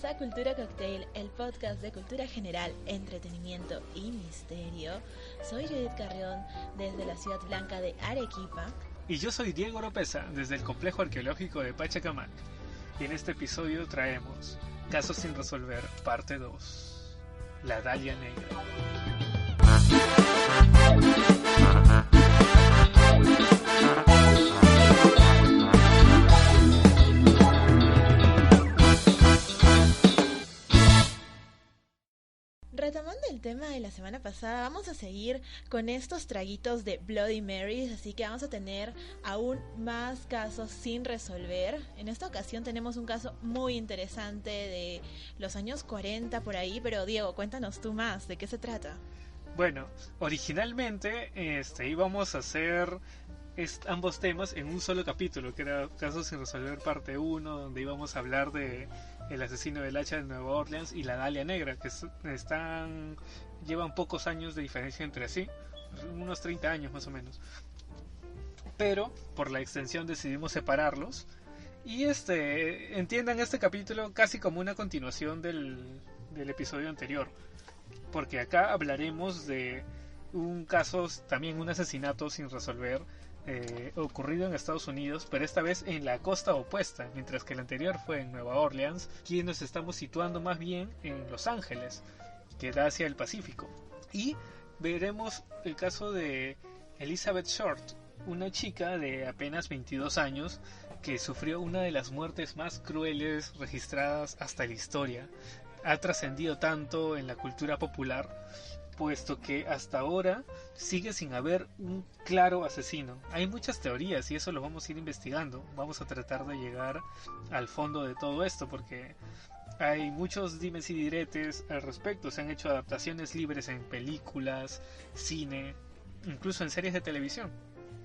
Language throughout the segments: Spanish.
bienvenidos a Cultura Cocktail, el podcast de cultura general, entretenimiento y misterio. Soy Judith Carrión desde la ciudad blanca de Arequipa. Y yo soy Diego Oropesa desde el complejo arqueológico de Pachacamac. Y en este episodio traemos Casos sin resolver, parte 2. La Dalia Negra. Retomando el tema de la semana pasada, vamos a seguir con estos traguitos de Bloody Marys, así que vamos a tener aún más casos sin resolver. En esta ocasión tenemos un caso muy interesante de los años 40 por ahí, pero Diego, cuéntanos tú más, ¿de qué se trata? Bueno, originalmente íbamos a hacer ambos temas en un solo capítulo, que era Casos sin resolver parte 1, donde íbamos a hablar de el asesino del hacha de Nueva Orleans y la Dalia Negra, que llevan pocos años de diferencia entre sí, unos 30 años más o menos. Pero por la extensión decidimos separarlos y entiendan este capítulo casi como una continuación del episodio anterior, porque acá hablaremos de un caso, también un asesinato sin resolver, ocurrido en Estados Unidos, pero esta vez en la costa opuesta, mientras que el anterior fue en Nueva Orleans. Aquí nos estamos situando más bien en Los Ángeles, que da hacia el Pacífico, y veremos el caso de Elizabeth Short, una chica de apenas 22 años que sufrió una de las muertes más crueles registradas hasta la historia. Ha trascendido tanto en la cultura popular, puesto que hasta ahora sigue sin haber un claro asesino. Hay muchas teorías y eso lo vamos a ir investigando. Vamos a tratar de llegar al fondo de todo esto, porque hay muchos dimes y diretes al respecto. Se han hecho adaptaciones libres en películas, cine, incluso en series de televisión.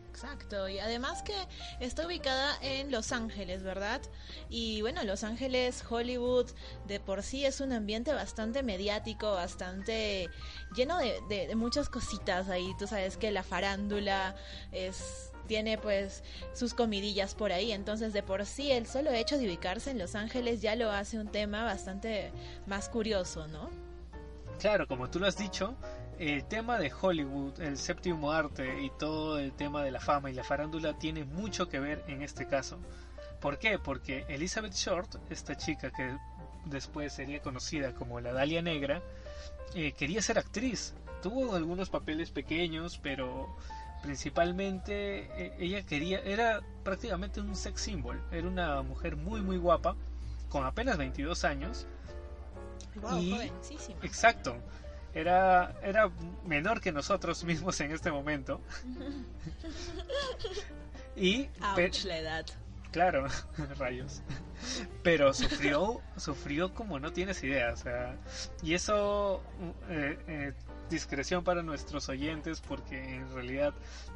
Exacto, y además que está ubicada en Los Ángeles, ¿verdad? Y bueno, Los Ángeles, Hollywood, de por sí es un ambiente bastante mediático, bastante lleno de muchas cositas ahí. Tú sabes que la farándula tiene pues sus comidillas por ahí, entonces de por sí el solo hecho de ubicarse en Los Ángeles ya lo hace un tema bastante más curioso, ¿no? Claro, como tú lo has dicho, el tema de Hollywood, el séptimo arte y todo el tema de la fama y la farándula tiene mucho que ver en este caso. ¿Por qué? Porque Elizabeth Short, esta chica que después sería conocida como la Dalia Negra, quería ser actriz. Tuvo algunos papeles pequeños, pero principalmente ella era prácticamente un sex symbol. Era una mujer muy muy guapa, con apenas 22 años. Wow, jovencísima. Exacto. Era menor que nosotros mismos en este momento. Y ouch, la edad. Claro, rayos. Pero sufrió como no tienes idea, o sea, y eso discreción para nuestros oyentes, porque en realidad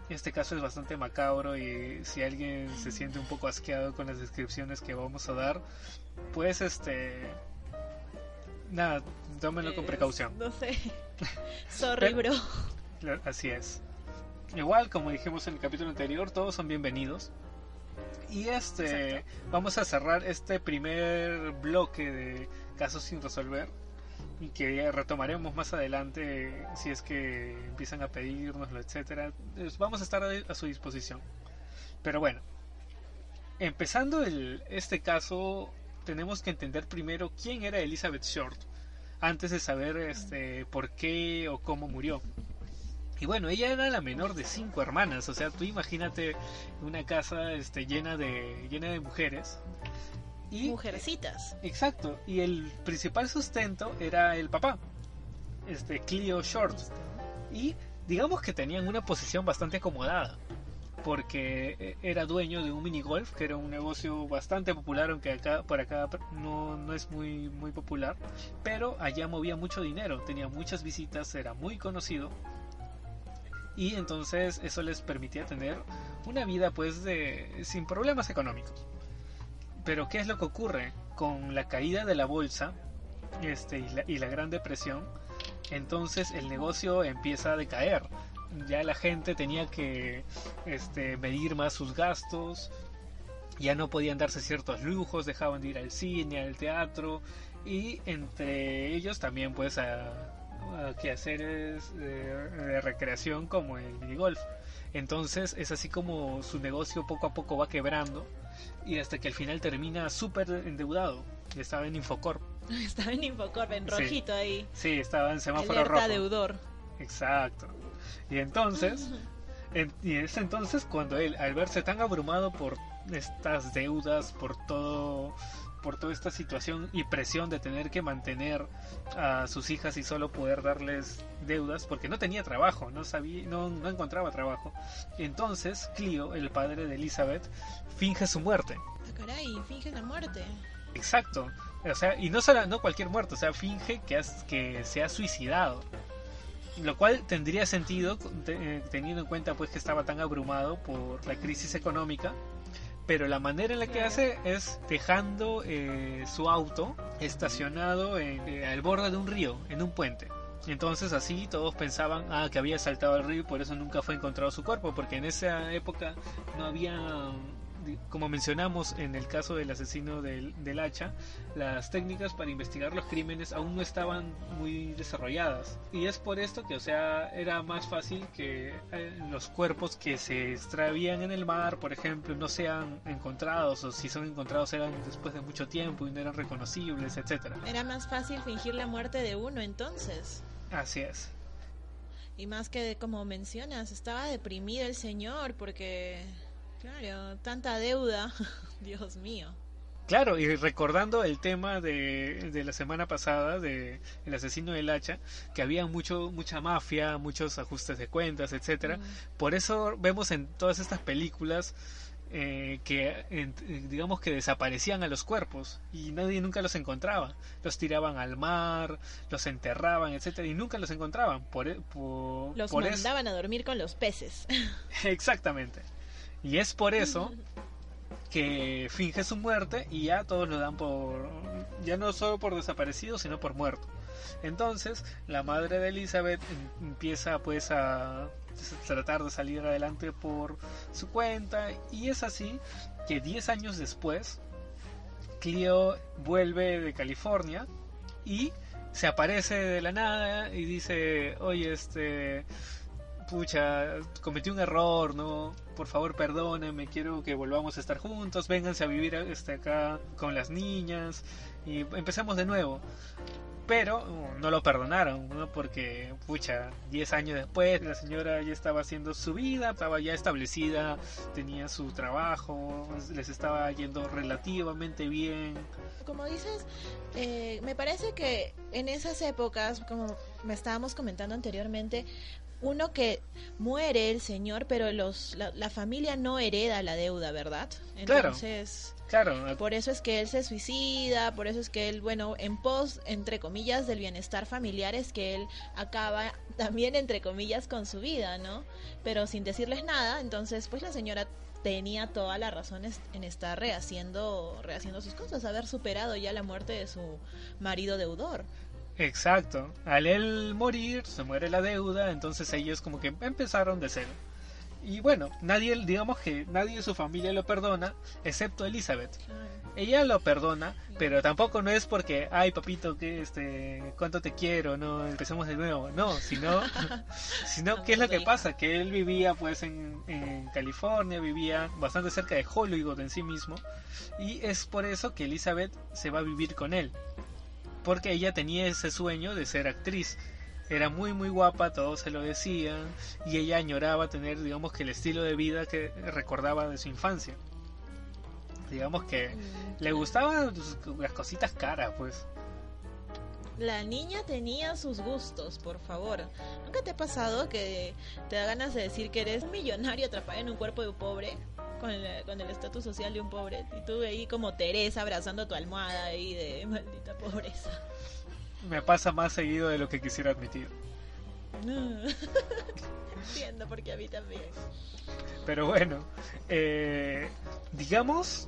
este caso es bastante macabro y si alguien se siente un poco asqueado con las descripciones que vamos a dar, pues nada, tómenlo con precaución. No sé. Sorry, bro. Así es. Igual, como dijimos en el capítulo anterior, todos son bienvenidos. Y Exacto. Vamos a cerrar este primer bloque de casos sin resolver, y que retomaremos más adelante si es que empiezan a pedírnoslo, etcétera. Vamos a estar a su disposición. Pero bueno, empezando este caso, tenemos que entender primero quién era Elizabeth Short antes de saber por qué o cómo murió. Y bueno, ella era la menor de 5 hermanas, o sea, tú imagínate una casa llena de mujeres y mujercitas. Exacto, y el principal sustento era el papá, Cleo Short, y digamos que tenían una posición bastante acomodada, porque era dueño de un minigolf, que era un negocio bastante popular, aunque por acá no es muy, muy popular, pero allá movía mucho dinero, tenía muchas visitas, era muy conocido, y entonces eso les permitía tener una vida pues sin problemas económicos. Pero ¿qué es lo que ocurre? Con la caída de la bolsa y la Gran Depresión, entonces el negocio empieza a decaer. Ya la gente tenía que medir más sus gastos, ya no podían darse ciertos lujos, dejaban de ir al cine, al teatro, y entre ellos también pues a quehaceres de recreación como el minigolf. Entonces es así como su negocio poco a poco va quebrando y hasta que al final termina súper endeudado. Estaba en Infocorp. Estaba en Infocorp, en rojito ahí. Sí, estaba en semáforo Alerta rojo. deudor. Exacto. Y entonces, y es entonces cuando él, al verse tan abrumado por estas deudas, por toda esta situación y presión de tener que mantener a sus hijas y solo poder darles deudas, porque no tenía trabajo, no encontraba trabajo. Entonces Cleo, el padre de Elizabeth, finge su muerte. Ah, caray, finge la muerte. Exacto. O sea, y no cualquier muerte, o sea, finge que se ha suicidado. Lo cual tendría sentido teniendo en cuenta pues que estaba tan abrumado por la crisis económica. Pero la manera en la que hace es dejando su auto estacionado al borde de un río, en un puente. Entonces así todos pensaban que había saltado al río y por eso nunca fue encontrado su cuerpo, porque en esa época no había, como mencionamos en el caso del asesino del hacha, las técnicas para investigar los crímenes aún no estaban muy desarrolladas. Y es por esto que, o sea, era más fácil que los cuerpos que se extravían en el mar, por ejemplo, no sean encontrados, o si son encontrados eran después de mucho tiempo y no eran reconocibles, etcétera. Era más fácil fingir la muerte de uno entonces. Así es. Y más que, como mencionas, estaba deprimido el señor porque... Claro, tanta deuda, Dios mío. Claro, y recordando el tema de la semana pasada de El asesino del hacha, que había mucha mafia, muchos ajustes de cuentas, etcétera. Por eso vemos en todas estas películas digamos que desaparecían a los cuerpos y nadie nunca los encontraba. Los tiraban al mar, los enterraban, etcétera, y nunca los encontraban. Los mandaban a dormir con los peces. Exactamente. Y es por eso que finge su muerte y ya todos lo dan ya no solo por desaparecido, sino por muerto. Entonces la madre de Elizabeth empieza pues a tratar de salir adelante por su cuenta, y es así que 10 años después Cleo vuelve de California y se aparece de la nada y dice: oye, pucha, cometí un error, ¿no? Por favor, perdónenme, quiero que volvamos a estar juntos, vénganse a vivir acá con las niñas y empecemos de nuevo. Pero no lo perdonaron, ¿no? Porque, pucha, 10 años después la señora ya estaba haciendo su vida, estaba ya establecida, tenía su trabajo, les estaba yendo relativamente bien. Como dices, me parece que en esas épocas, como me estábamos comentando anteriormente, uno que muere el señor, pero la familia no hereda la deuda, ¿verdad? Entonces, claro. Por eso es que él se suicida, por eso es que él, bueno, en pos, entre comillas, del bienestar familiar, es que él acaba también, entre comillas, con su vida, ¿no? Pero sin decirles nada, entonces, pues la señora tenía todas las razones en estar rehaciendo sus cosas, haber superado ya la muerte de su marido deudor. Exacto, al él morir se muere la deuda, entonces ellos como que empezaron de cero. Y bueno, digamos que nadie de su familia lo perdona, excepto Elizabeth. Ella lo perdona, pero tampoco no es porque, ay papito, que cuánto te quiero, no, empecemos de nuevo, no, sino ¿qué es lo que pasa? Que él vivía pues en California, vivía bastante cerca de Hollywood en sí mismo, y es por eso que Elizabeth se va a vivir con él. Porque ella tenía ese sueño de ser actriz. Era muy muy guapa, todos se lo decían, y ella añoraba tener, digamos, que el estilo de vida que recordaba de su infancia. Digamos que le gustaban las cositas caras, pues. La niña tenía sus gustos, por favor. ¿Nunca te ha pasado que te da ganas de decir que eres un millonario atrapado en un cuerpo de un pobre? Con el estatus social de un pobre, y tú ahí como Teresa abrazando tu almohada ahí de maldita pobreza. Me pasa más seguido de lo que quisiera admitir. Entiendo, porque a mí también. Pero bueno, digamos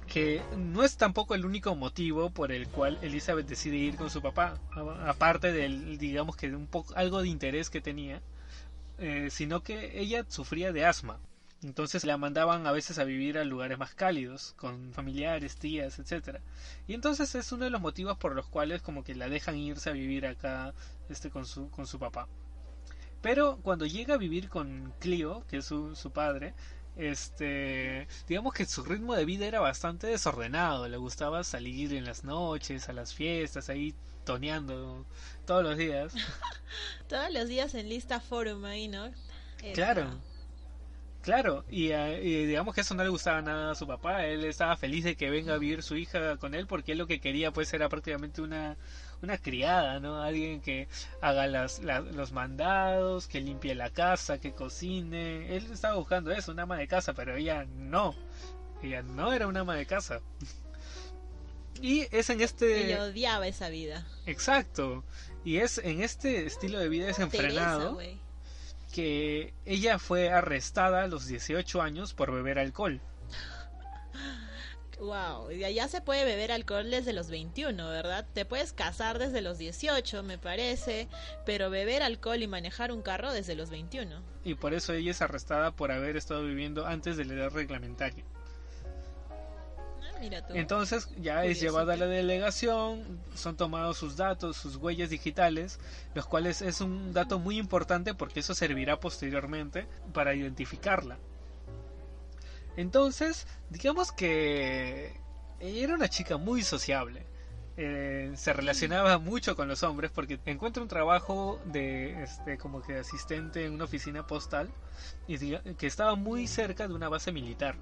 que no es tampoco el único motivo por el cual Elizabeth decide ir con su papá, aparte del, digamos que algo de interés que tenía, sino que ella sufría de asma. Entonces la mandaban a veces a vivir a lugares más cálidos, con familiares, tías, etcétera. Y entonces es uno de los motivos por los cuales como que la dejan irse a vivir acá con su papá. Pero cuando llega a vivir con Cleo, que es su padre, digamos que su ritmo de vida era bastante desordenado. Le gustaba salir en las noches, a las fiestas, ahí toneando todos los días. Todos los días en lista forum ahí, ¿no? Claro. Claro, y digamos que eso no le gustaba nada a su papá. Él estaba feliz de que venga a vivir su hija con él, porque él lo que quería pues era prácticamente una criada, ¿no? Alguien que haga los mandados, que limpie la casa, que cocine. Él estaba buscando eso, una ama de casa, pero ella no era una ama de casa. Y es en Ella odiaba esa vida. Exacto, y es en este estilo de vida desenfrenado que ella fue arrestada a los 18 años por beber alcohol. Wow, y allá se puede beber alcohol desde los 21, ¿verdad? Te puedes casar desde los 18, me parece, pero beber alcohol y manejar un carro desde los 21. Y por eso ella es arrestada por haber estado viviendo antes de la edad reglamentaria. Mira tú. Entonces ya es llevada a la delegación, son tomados sus datos, sus huellas digitales, los cuales es un dato muy importante porque eso servirá posteriormente para identificarla. Entonces, digamos que ella era una chica muy sociable. Se relacionaba mucho con los hombres porque encuentra un trabajo de como que asistente en una oficina postal y que estaba muy cerca de una base militar.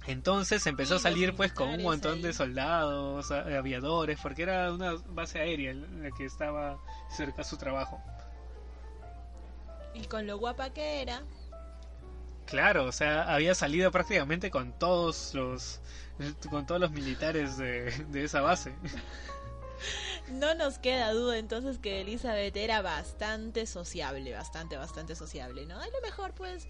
Entonces empezó a salir pues con un montón de soldados, aviadores, porque era una base aérea en la que estaba cerca su trabajo. Y con lo guapa que era. Claro, o sea, había salido prácticamente con todos los militares de esa base. No nos queda duda entonces que Elizabeth era bastante sociable, bastante sociable, ¿no? A lo mejor pues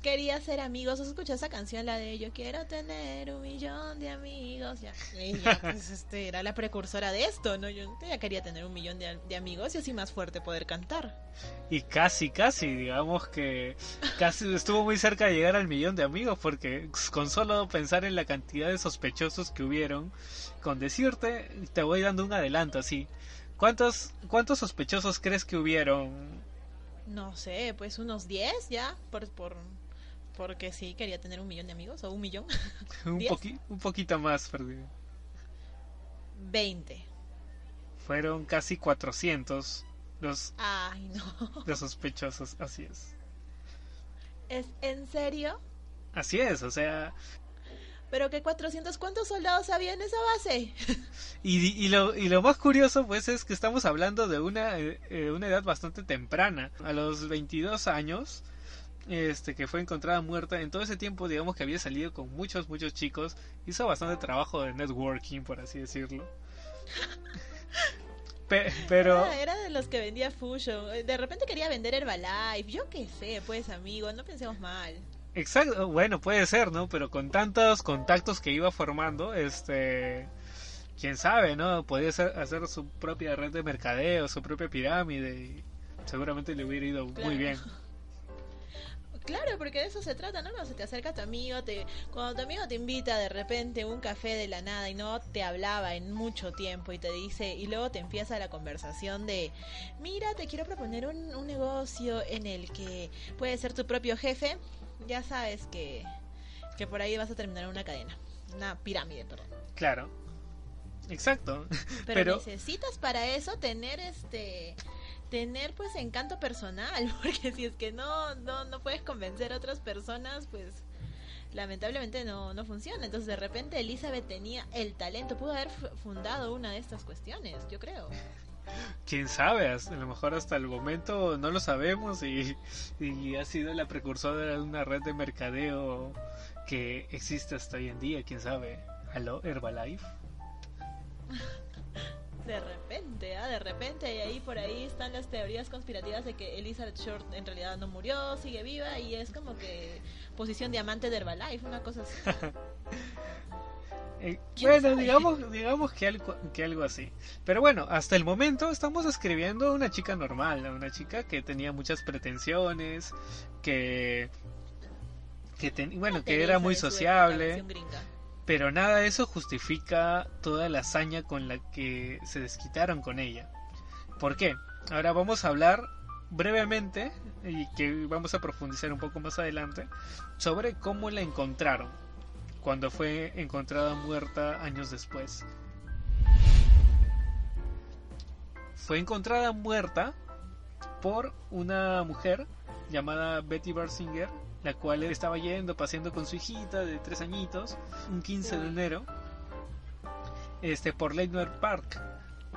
quería ser amigos. ¿Os escuchas esa canción, la de Yo quiero tener 1,000,000 de amigos? Ya, ella pues era la precursora de esto, ¿no? Ella quería tener 1,000,000 de amigos y así más fuerte poder cantar. Y casi, digamos que casi estuvo muy cerca de llegar al 1,000,000 de amigos, porque con solo pensar en la cantidad de sospechosos que hubieron, con decirte, te voy dando un adelanto así. ¿Cuántos sospechosos crees que hubieron? No sé, pues unos 10 ya, porque sí, quería tener 1,000,000 de amigos, o 1,000,000. un poquito más, perdido. 20. Fueron casi 400 Ay, no. los sospechosos, así es. ¿Es en serio? Así es, o sea... Pero que 400, ¿cuántos soldados había en esa base? Y lo más curioso pues es que estamos hablando de una edad bastante temprana. A los 22 años, que fue encontrada muerta. En todo ese tiempo, digamos que había salido con muchos chicos. Hizo bastante trabajo de networking, por así decirlo. Pero era de los que vendía Fusion. De repente quería vender Herbalife. Yo qué sé, pues amigo, no pensemos mal. Exacto, bueno, puede ser, ¿no? Pero con tantos contactos que iba formando, quién sabe, ¿no? Podía hacer su propia red de mercadeo, su propia pirámide, y seguramente le hubiera ido muy bien. Claro, porque de eso se trata, ¿no? Cuando se te acerca tu amigo, cuando tu amigo te invita de repente a un café de la nada y no te hablaba en mucho tiempo y te dice, y luego te empieza la conversación de, mira, te quiero proponer un negocio en el que puedes ser tu propio jefe. Ya sabes que por ahí vas a terminar en una cadena, una pirámide, perdón. Claro, exacto. Pero necesitas para eso tener pues encanto personal, porque si es que no puedes convencer a otras personas, pues lamentablemente no funciona. Entonces de repente Elizabeth tenía el talento, pudo haber fundado una de estas cuestiones, yo creo. Quién sabe, a lo mejor hasta el momento no lo sabemos y ha sido la precursora de una red de mercadeo que existe hasta hoy en día, quién sabe. ¿Aló, Herbalife? De repente, y ahí por ahí están las teorías conspirativas de que Elizabeth Short en realidad no murió, sigue viva y es como que posición diamante de Herbalife, una cosa así. Bueno, digamos que algo así. Pero bueno, hasta el momento estamos escribiendo una chica normal, una chica que tenía muchas pretensiones, que bueno, que Teresa era muy de su época, sociable, versión gringa. pero nada de eso justifica toda la hazaña con la que se desquitaron con ella. ¿Por qué? Ahora vamos a hablar brevemente, y que vamos a profundizar un poco más adelante, sobre cómo la encontraron cuando fue encontrada muerta años después. Fue encontrada muerta por una mujer llamada Betty Bersinger, la cual estaba paseando con su hijita de 3 añitos, un 15 de enero, por Leimert Park.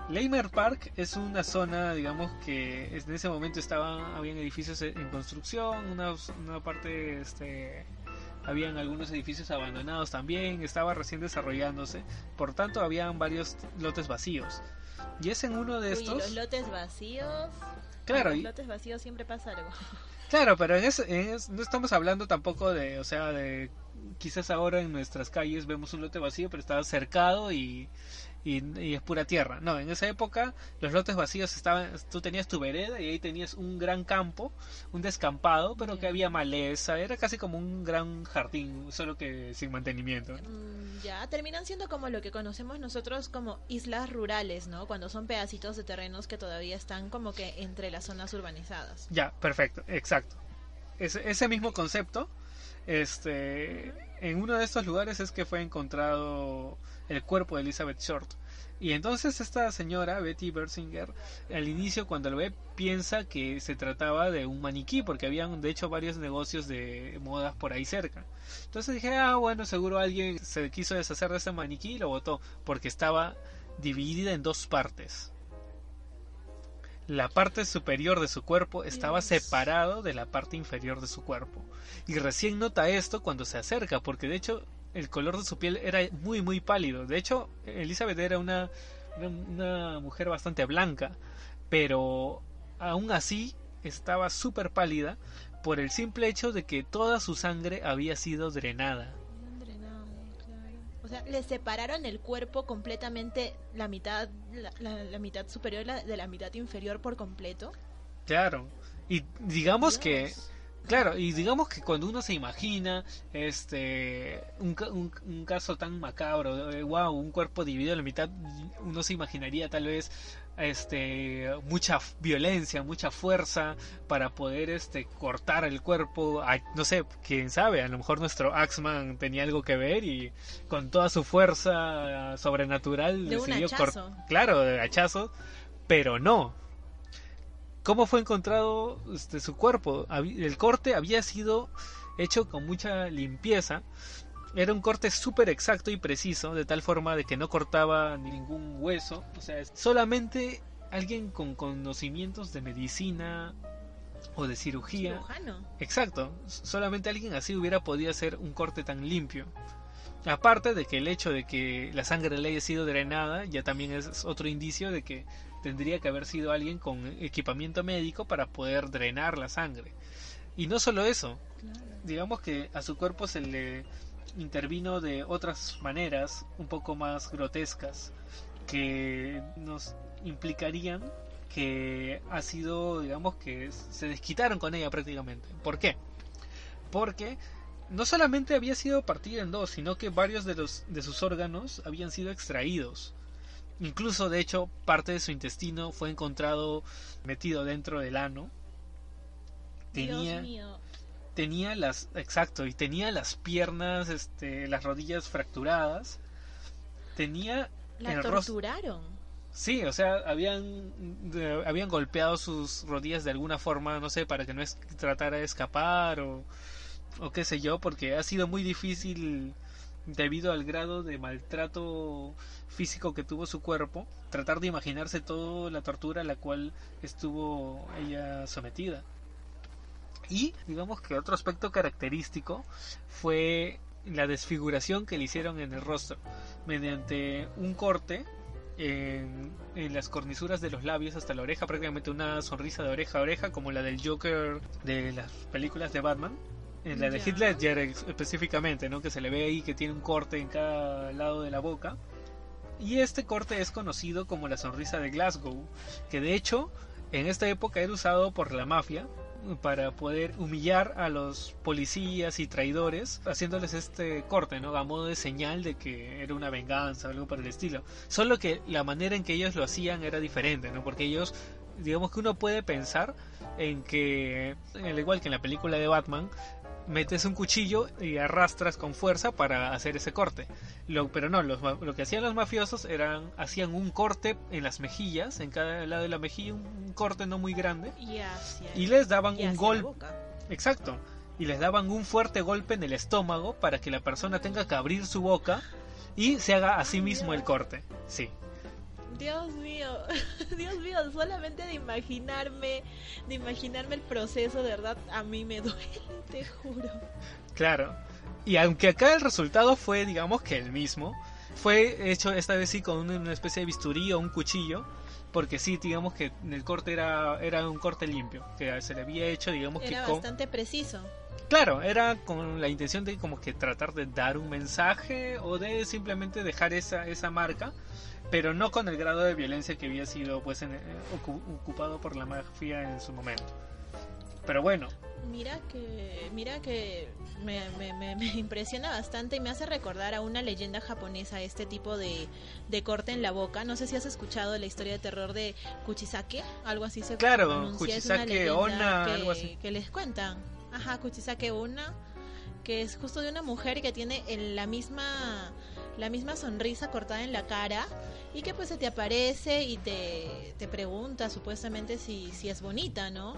Leimert Park es una zona, digamos, que en ese momento habían edificios en construcción, una parte, habían algunos edificios abandonados también, estaba recién desarrollándose, por tanto habían varios lotes vacíos. Y es en uno de estos... los lotes vacíos... Claro, en los lotes vacíos siempre pasa algo. Claro, pero no estamos hablando tampoco de quizás ahora en nuestras calles vemos un lote vacío, pero está cercado y es pura tierra. No, en esa época los lotes vacíos tú tenías tu vereda y ahí tenías un gran campo, un descampado, pero que había maleza, era casi como un gran jardín, solo que sin mantenimiento. Ya, terminan siendo como lo que conocemos nosotros como islas rurales, ¿no? Cuando son pedacitos de terrenos que todavía están como que entre las zonas urbanizadas. Ya, perfecto, exacto. Ese mismo concepto, en uno de estos lugares es que fue encontrado el cuerpo de Elizabeth Short. Y entonces esta señora, Betty Bersinger, al inicio cuando lo ve piensa que se trataba de un maniquí, porque habían de hecho varios negocios de modas por ahí cerca. Entonces dije, bueno, seguro alguien se quiso deshacer de ese maniquí y lo botó, porque estaba dividida en 2 partes. La parte superior de su cuerpo estaba separado de la parte inferior de su cuerpo. Y recién nota esto cuando se acerca, porque de hecho el color de su piel era muy muy pálido. De hecho, Elizabeth era una mujer bastante blanca, pero aún así estaba súper pálida por el simple hecho de que toda su sangre había sido drenada. O sea, le separaron el cuerpo completamente, la mitad superior de la mitad inferior por completo. Claro. Y digamos que cuando uno se imagina un caso tan macabro, wow, un cuerpo dividido en la mitad, uno se imaginaría tal vez mucha violencia, mucha fuerza para poder cortar el cuerpo. No sé, quién sabe, a lo mejor nuestro Axeman tenía algo que ver y con toda su fuerza sobrenatural decidió cortar, de hachazo, pero no. ¿Cómo fue encontrado su cuerpo? El corte había sido hecho con mucha limpieza. Era un corte súper exacto y preciso, de tal forma de que no cortaba ningún hueso. O sea, solamente alguien con conocimientos de medicina o de cirugía. ¿Cirujano? Exacto, solamente alguien así hubiera podido hacer un corte tan limpio. Aparte de que el hecho de que la sangre le haya sido drenada ya también es otro indicio de que tendría que haber sido alguien con equipamiento médico para poder drenar la sangre. Y no solo eso, digamos que a su cuerpo se le intervino de otras maneras un poco más grotescas que nos implicarían que ha sido, digamos, que se desquitaron con ella prácticamente. ¿Por qué? Porque no solamente había sido partida en 2, sino que varios de sus órganos habían sido extraídos. Incluso, de hecho, parte de su intestino fue encontrado metido dentro del ano. Dios mío. Tenía las piernas, las rodillas fracturadas. Tenía ¿La torturaron? Sí, o sea, habían golpeado sus rodillas de alguna forma, no sé, para que no tratara de escapar o qué sé yo, porque ha sido muy difícil, debido al grado de maltrato físico que tuvo su cuerpo, tratar de imaginarse toda la tortura a la cual estuvo ella sometida. Y digamos que otro aspecto característico fue la desfiguración que le hicieron en el rostro mediante un corte en las cornisuras de los labios hasta la oreja, prácticamente una sonrisa de oreja a oreja como la del Joker de las películas de Batman. En la de Heath Ledger específicamente, ¿no? Que se le ve ahí que tiene un corte en cada lado de la boca. Y este corte es conocido como la sonrisa de Glasgow, que de hecho en esta época era usado por la mafia para poder humillar a los policías y traidores, haciéndoles este corte, ¿no? A modo de señal de que era una venganza o algo por el estilo. Solo que la manera en que ellos lo hacían era diferente, ¿no? Porque ellos, digamos que uno puede pensar en que, al igual que en la película de Batman, metes un cuchillo y arrastras con fuerza para hacer ese corte. Pero no, lo que hacían los mafiosos hacían un corte en las mejillas, en cada lado de la mejilla, un corte no muy grande, y les daban un golpe. Exacto. Y les daban un fuerte golpe en el estómago para que la persona tenga que abrir su boca y se haga a sí mismo el corte. Sí. Dios mío, solamente de imaginarme el proceso, de verdad, a mí me duele, te juro. Claro, y aunque acá el resultado fue, digamos que el mismo, fue hecho esta vez sí con una especie de bisturí o un cuchillo, porque sí, digamos que el corte era un corte limpio, que se le había hecho, digamos era que bastante preciso. Claro, era con la intención de como que tratar de dar un mensaje o de simplemente dejar esa marca, pero no con el grado de violencia que había sido pues ocupado por la mafia en su momento. Pero bueno, mira que me impresiona bastante y me hace recordar a una leyenda japonesa este tipo de corte en la boca. No sé si has escuchado la historia de terror de Kuchisake, algo así se claro, pronuncia. Kuchisake Onna, algo así que les cuentan. Ajá, Kuchisake Onna, que es justo de una mujer que tiene la misma sonrisa cortada en la cara y que pues se te aparece y te pregunta supuestamente si es bonita, ¿no?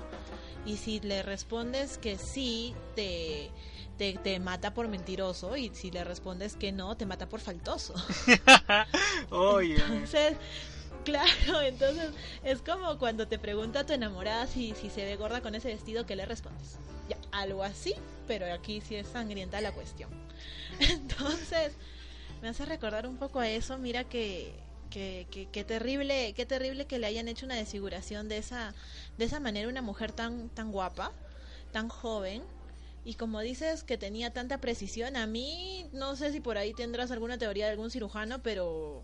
Y si le respondes que sí, te mata por mentiroso, y si le respondes que no, te mata por faltoso. Oye. Entonces es como cuando te pregunta tu enamorada si se ve gorda con ese vestido, ¿qué le respondes? Ya, algo así, pero aquí sí es sangrienta la cuestión. Entonces me hace recordar un poco a eso. Mira que terrible que le hayan hecho una desfiguración de esa manera, una mujer tan guapa, tan joven, y como dices que tenía tanta precisión. A mí no sé si por ahí tendrás alguna teoría de algún cirujano, pero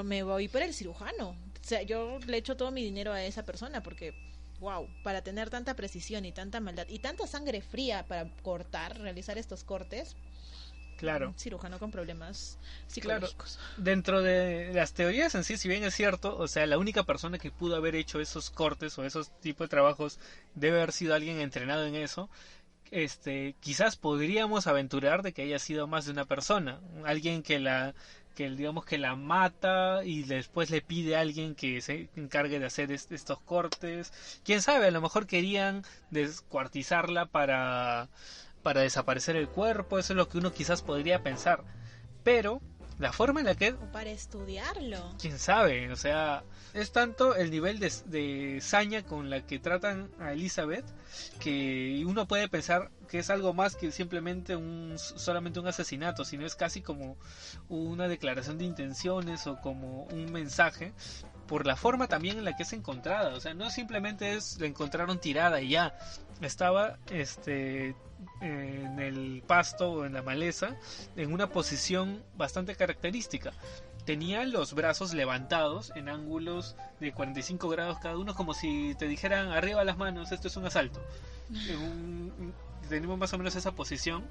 me voy por el cirujano. O sea, yo le echo todo mi dinero a esa persona porque wow, para tener tanta precisión y tanta maldad y tanta sangre fría para realizar estos cortes. Claro. Un cirujano con problemas psicológicos. Claro. Dentro de las teorías en sí, si bien es cierto, o sea, la única persona que pudo haber hecho esos cortes o esos tipos de trabajos debe haber sido alguien entrenado en eso. Quizás podríamos aventurar de que haya sido más de una persona, alguien que digamos que la mata y después le pide a alguien que se encargue de hacer estos cortes. Quién sabe, a lo mejor querían descuartizarla para desaparecer el cuerpo. Eso es lo que uno quizás podría pensar, pero la forma en la que... O para estudiarlo. Quién sabe, o sea, es tanto el nivel de saña con la que tratan a Elizabeth que uno puede pensar que es algo más que simplemente solamente un asesinato, sino es casi como una declaración de intenciones o como un mensaje, por la forma también en la que es encontrada. O sea, no simplemente la encontraron tirada y ya, estaba en el pasto o en la maleza en una posición bastante característica. Tenía los brazos levantados en ángulos de 45 grados cada uno, como si te dijeran arriba las manos, esto es un asalto. Tenemos más o menos esa posición.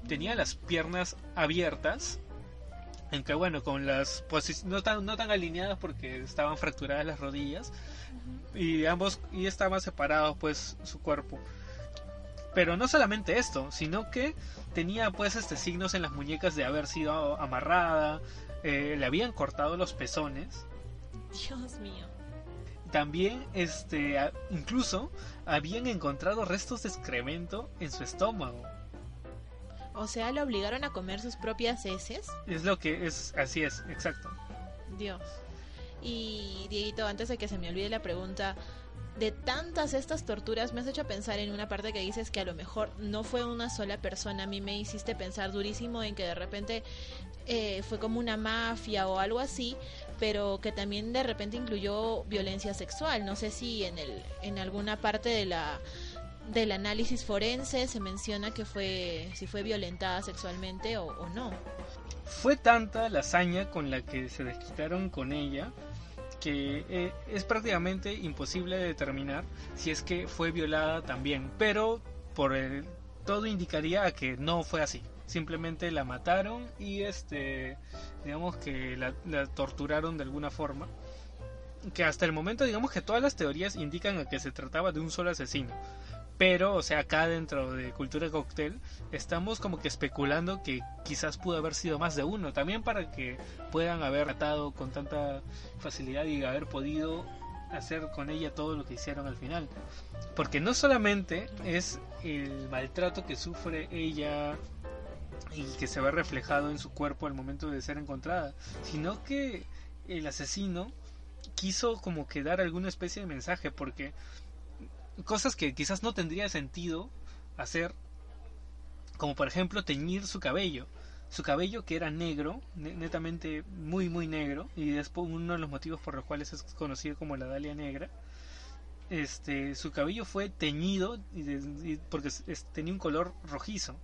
Tenía las piernas abiertas, en que bueno, con las no tan alineadas porque estaban fracturadas las rodillas, y estaban separados pues su cuerpo. Pero no solamente esto, sino que tenía pues signos en las muñecas de haber sido amarrada. Le habían cortado los pezones. Dios mío. También incluso habían encontrado restos de excremento en su estómago. O sea, ¿le obligaron a comer sus propias heces? Así es, exacto. Dios. Y Dieguito, antes de que se me olvide la pregunta, de tantas estas torturas me has hecho pensar en una parte que dices que a lo mejor no fue una sola persona. A mí me hiciste pensar durísimo en que de repente fue como una mafia o algo así, pero que también de repente incluyó violencia sexual. No sé si en alguna parte del análisis forense se menciona que si fue violentada sexualmente o no. Fue tanta la hazaña con la que se desquitaron con ella que es prácticamente imposible de determinar si es que fue violada también, pero todo indicaría a que no fue así. Simplemente la mataron y digamos que la torturaron de alguna forma, que hasta el momento digamos que todas las teorías indican a que se trataba de un solo asesino. Pero, o sea, acá dentro de Cultura Cóctel estamos como que especulando que quizás pudo haber sido más de uno, también para que puedan haber matado con tanta facilidad y haber podido hacer con ella todo lo que hicieron al final. Porque no solamente es el maltrato que sufre ella y que se ve reflejado en su cuerpo al momento de ser encontrada, sino que el asesino quiso como que dar alguna especie de mensaje, porque cosas que quizás no tendría sentido hacer, como por ejemplo teñir su cabello que era negro, netamente muy muy negro, y después uno de los motivos por los cuales es conocido como la Dalia Negra. Su cabello fue teñido porque tenía un color rojizo.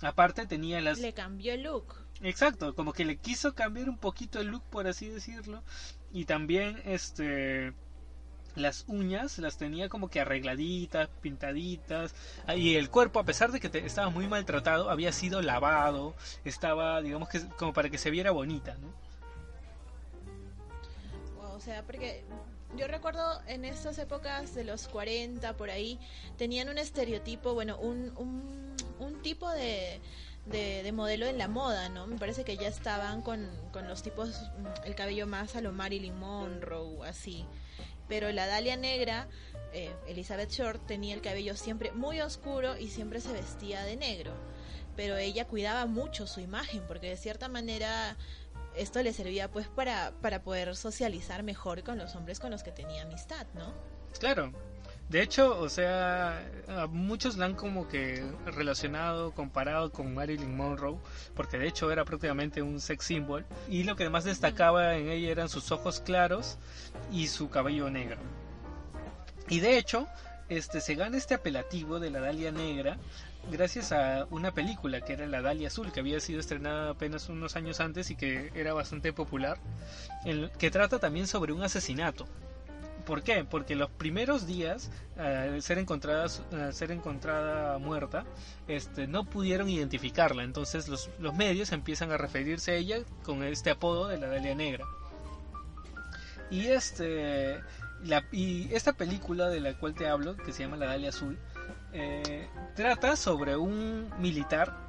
Aparte tenía le cambió el look. Exacto, como que le quiso cambiar un poquito el look, por así decirlo. Y también las uñas las tenía como que arregladitas, pintaditas, y el cuerpo, a pesar de que estaba muy maltratado, había sido lavado, estaba, digamos que como para que se viera bonita, ¿no? Wow, o sea, porque yo recuerdo en estas épocas de los 40 por ahí, tenían un estereotipo, bueno, un tipo de modelo en la moda, ¿no? Me parece que ya estaban con los tipos, el cabello más a lo Marilyn Monroe, así. Pero la Dalia Negra, Elizabeth Short, tenía el cabello siempre muy oscuro y siempre se vestía de negro. Pero ella cuidaba mucho su imagen, porque de cierta manera esto le servía pues para poder socializar mejor con los hombres con los que tenía amistad, ¿no? Claro. De hecho, o sea, a muchos la han como que relacionado, comparado con Marilyn Monroe, porque de hecho era prácticamente un sex symbol, y lo que más destacaba en ella eran sus ojos claros y su cabello negro. Y de hecho, se gana este apelativo de la Dalia Negra gracias a una película que era La Dalia Azul, que había sido estrenada apenas unos años antes y que era bastante popular, que trata también sobre un asesinato. ¿Por qué? Porque los primeros días, al ser encontrada muerta, no pudieron identificarla. Entonces los medios empiezan a referirse a ella con este apodo de la Dalia Negra. Y esta película de la cual te hablo, que se llama La Dalia Azul, trata sobre un militar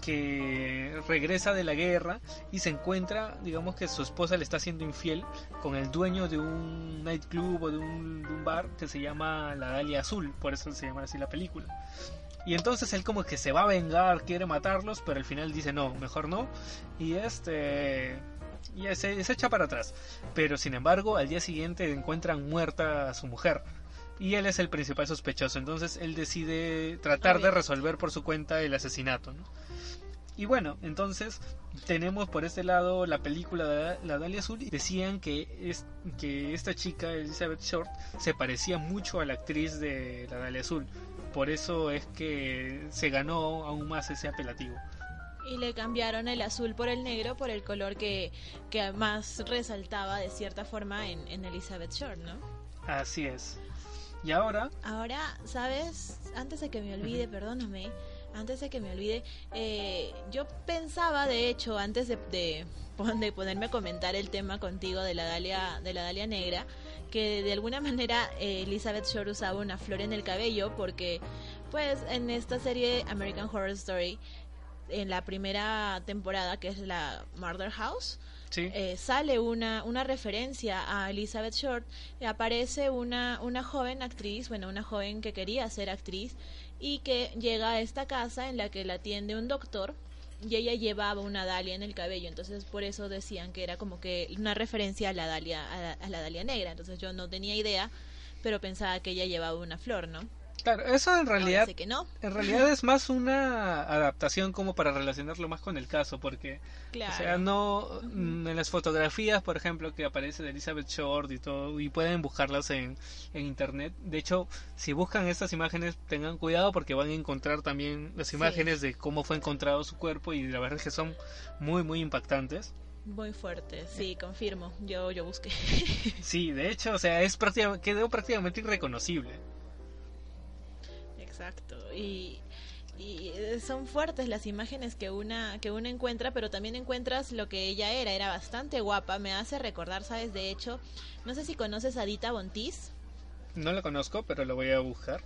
que regresa de la guerra y se encuentra, digamos que su esposa le está siendo infiel con el dueño de un nightclub o de un bar que se llama La Dalia Azul, por eso se llama así la película. Y entonces él como que se va a vengar, quiere matarlos, pero al final dice no, mejor no, y se echa para atrás. Pero sin embargo al día siguiente encuentran muerta a su mujer y él es el principal sospechoso. Entonces él decide tratar de resolver por su cuenta el asesinato, ¿no? Y bueno, entonces tenemos por este lado la película de La Dalia Azul. Decían que esta chica, Elizabeth Short, se parecía mucho a la actriz de La Dalia Azul. Por eso es que se ganó aún más ese apelativo. Y le cambiaron el azul por el negro, por el color que más resaltaba de cierta forma en Elizabeth Short, ¿no? Así es. Y ahora, ¿sabes? Antes de que me olvide, perdóname, yo pensaba, de hecho, antes de ponerme a comentar el tema contigo de la Dalia Negra, que de alguna manera Elizabeth Short usaba una flor en el cabello, porque pues en esta serie American Horror Story, en la primera temporada, que es la Murder House, sí, sale una referencia a Elizabeth Short. Aparece una joven actriz, una joven que quería ser actriz y que llega a esta casa en la que la atiende un doctor, y ella llevaba una dalia en el cabello. Entonces por eso decían que era como que una referencia a la Dalia Negra. Entonces yo no tenía idea, pero pensaba que ella llevaba una flor, ¿no? Claro, eso en realidad, sé que no. En realidad es más una adaptación como para relacionarlo más con el caso, porque, claro, o sea, no, en las fotografías, por ejemplo, que aparece de Elizabeth Short y todo, y pueden buscarlas en internet. De hecho, si buscan estas imágenes, tengan cuidado porque van a encontrar también las imágenes de cómo fue encontrado su cuerpo, y la verdad es que son muy, muy impactantes. Muy fuerte, sí, confirmo. Yo busqué. Sí, de hecho, o sea, quedó prácticamente irreconocible. Exacto. Y son fuertes las imágenes que una encuentra, pero también encuentras lo que ella era bastante guapa. Me hace recordar, ¿sabes? De hecho, no sé si conoces a Dita Bontis. No la conozco, pero la voy a buscar.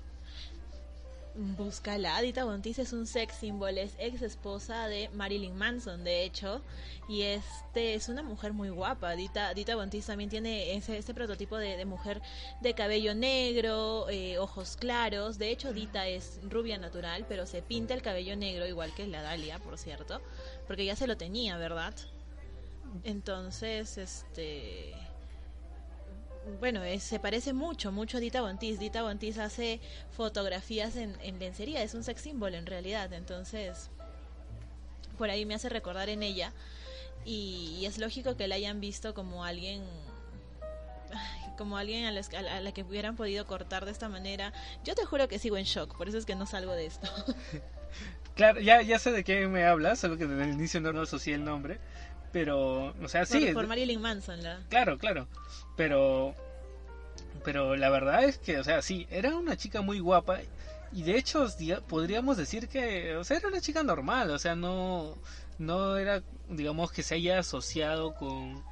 Búscala. Dita Bontis es un sex symbol, es ex esposa de Marilyn Manson, de hecho, y es una mujer muy guapa. Dita Bontis también tiene ese prototipo de mujer de cabello negro, ojos claros. De hecho, Dita es rubia natural, pero se pinta el cabello negro, igual que la Dalia, por cierto, porque ya se lo tenía, ¿verdad? Entonces, bueno, se parece mucho a Dita Bontis. Dita Bontis hace fotografías en lencería, es un sex symbol en realidad, entonces por ahí me hace recordar en ella, y es lógico que la hayan visto como alguien a la que hubieran podido cortar de esta manera. Yo te juro que sigo en shock, por eso es que no salgo de esto. Claro, ya sé de qué me hablas, solo que desde el inicio no asocié el nombre. Pero, o sea, sí. Por Marilyn Manson, ¿la? Claro. Pero la verdad es que, o sea, sí, era una chica muy guapa. Y de hecho, podríamos decir que, o sea, era una chica normal. O sea, no era, digamos, que se haya asociado con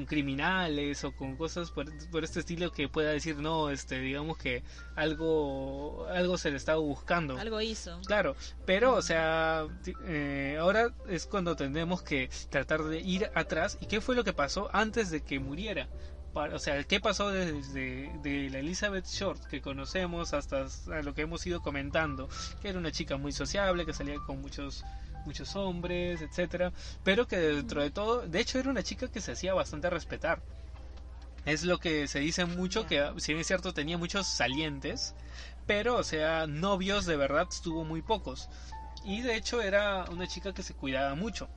criminales o con cosas por este estilo que pueda decir, no, digamos que algo se le estaba buscando. Algo hizo. Claro, pero, o sea, ahora es cuando tenemos que tratar de ir atrás. ¿Y qué fue lo que pasó antes de que muriera? O sea, ¿qué pasó desde de la Elizabeth Short que conocemos hasta lo que hemos ido comentando? Que era una chica muy sociable, que salía con muchos hombres, etcétera, pero que dentro de todo, de hecho era una chica que se hacía bastante respetar. Es lo que se dice mucho, que si bien es cierto tenía muchos salientes, pero, o sea, novios de verdad tuvo muy pocos. Y de hecho era una chica que se cuidaba mucho.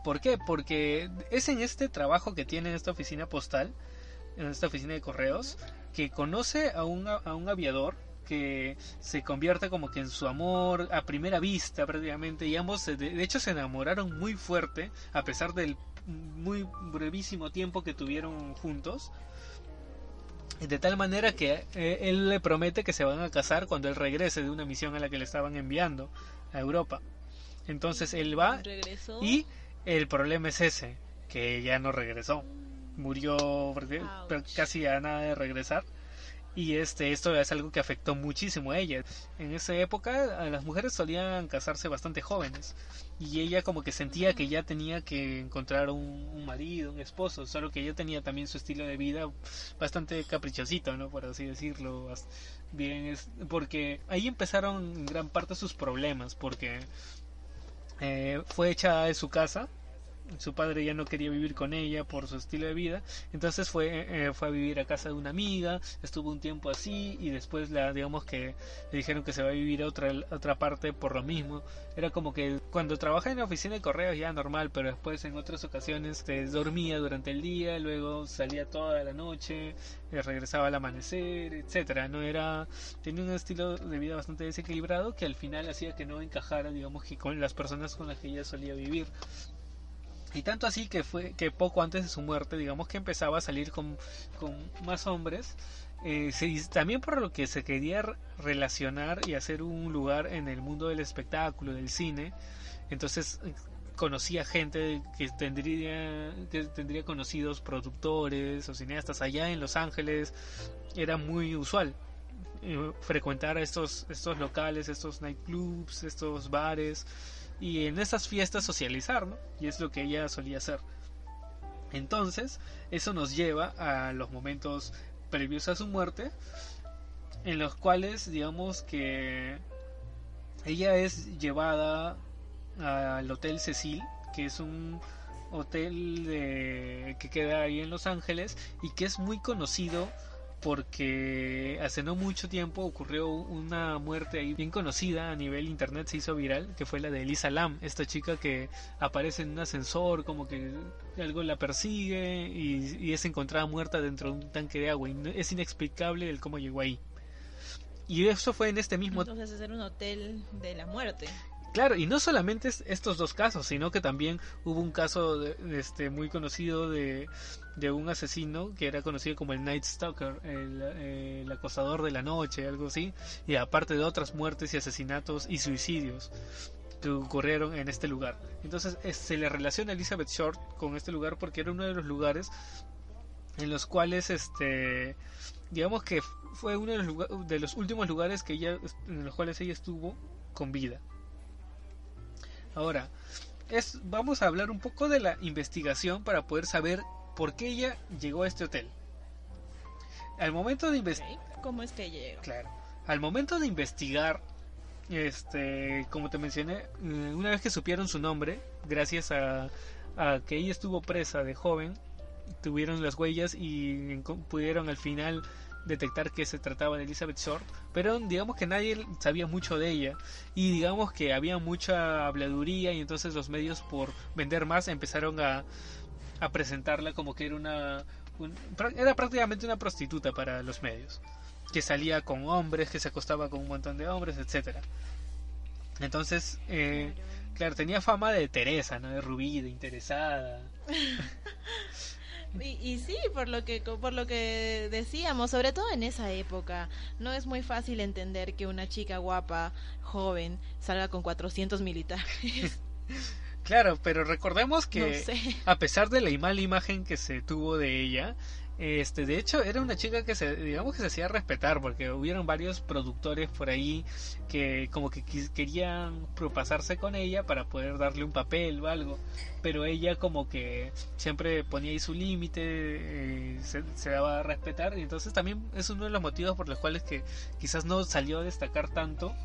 ¿Por qué? Porque es en este trabajo que tiene en esta oficina postal, en esta oficina de correos, que conoce a un aviador que se convierte como que en su amor a primera vista prácticamente, y ambos de hecho se enamoraron muy fuerte a pesar del muy brevísimo tiempo que tuvieron juntos, de tal manera que él le promete que se van a casar cuando él regrese de una misión a la que le estaban enviando a Europa. Entonces él va. ¿Regresó? Y el problema es ese, que ya no regresó, murió casi a nada de regresar. Y esto es algo que afectó muchísimo a ella. En esa época las mujeres solían casarse bastante jóvenes, y ella como que sentía que ya tenía que encontrar un marido, un esposo, solo que ella tenía también su estilo de vida bastante caprichosito, ¿no? Por así decirlo. Bien, porque ahí empezaron en gran parte sus problemas, porque fue echada de su casa. Su padre ya no quería vivir con ella por su estilo de vida, entonces fue a vivir a casa de una amiga, estuvo un tiempo así, y después digamos que le dijeron que se va a vivir a otra parte por lo mismo. Era como que cuando trabajaba en la oficina de correos ya normal, pero después en otras ocasiones dormía durante el día, luego salía toda la noche, regresaba al amanecer, etcétera. Tenía un estilo de vida bastante desequilibrado que al final hacía que no encajara, digamos, que con las personas con las que ella solía vivir. Y tanto así que fue que poco antes de su muerte, digamos que empezaba a salir con más hombres, también por lo que se quería relacionar y hacer un lugar en el mundo del espectáculo, del cine. Entonces conocía gente que tendría conocidos productores o cineastas allá en Los Ángeles. Era muy usual frecuentar estos locales, estos nightclubs, estos bares, y en esas fiestas socializar, ¿no? Y es lo que ella solía hacer. Entonces, eso nos lleva a los momentos previos a su muerte, en los cuales, digamos que ella es llevada al Hotel Cecil, que es un hotel que queda ahí en Los Ángeles y que es muy conocido porque hace no mucho tiempo ocurrió una muerte ahí bien conocida a nivel internet, se hizo viral, que fue la de Elisa Lam, esta chica que aparece en un ascensor, como que algo la persigue y es encontrada muerta dentro de un tanque de agua, y es inexplicable el cómo llegó ahí. Y eso fue en este mismo... Entonces es un hotel de la muerte. Claro, y no solamente estos dos casos, sino que también hubo un caso muy conocido de un asesino que era conocido como el Night Stalker, el acosador de la noche, algo así, y aparte de otras muertes y asesinatos y suicidios que ocurrieron en este lugar. Entonces se le relaciona a Elizabeth Short con este lugar porque era uno de los lugares en los cuales digamos que fue uno de los últimos lugares en los cuales ella estuvo con vida. Ahora, vamos a hablar un poco de la investigación para poder saber por qué ella llegó a este hotel. Al momento de ¿Cómo es que ella llegó? Claro. Al momento de investigar, como te mencioné, una vez que supieron su nombre, gracias a que ella estuvo presa de joven, tuvieron las huellas y pudieron al final detectar que se trataba de Elizabeth Short, pero digamos que nadie sabía mucho de ella y digamos que había mucha habladuría, y entonces los medios, por vender más, empezaron a presentarla como que era prácticamente una prostituta para los medios, que salía con hombres, que se acostaba con un montón de hombres, etcétera. Entonces claro, tenía fama de Teresa, ¿no? De rubí, de interesada. Y sí, por lo que decíamos, sobre todo en esa época, no es muy fácil entender que una chica guapa, joven, salga con 400 militares. Claro, pero recordemos que no sé. A pesar de la mala imagen que se tuvo de ella, de hecho era una chica que digamos que se hacía respetar, porque hubieron varios productores por ahí que como que querían propasarse con ella para poder darle un papel o algo, pero ella como que siempre ponía ahí su límite, se daba a respetar, y entonces también es uno de los motivos por los cuales que quizás no salió a destacar tanto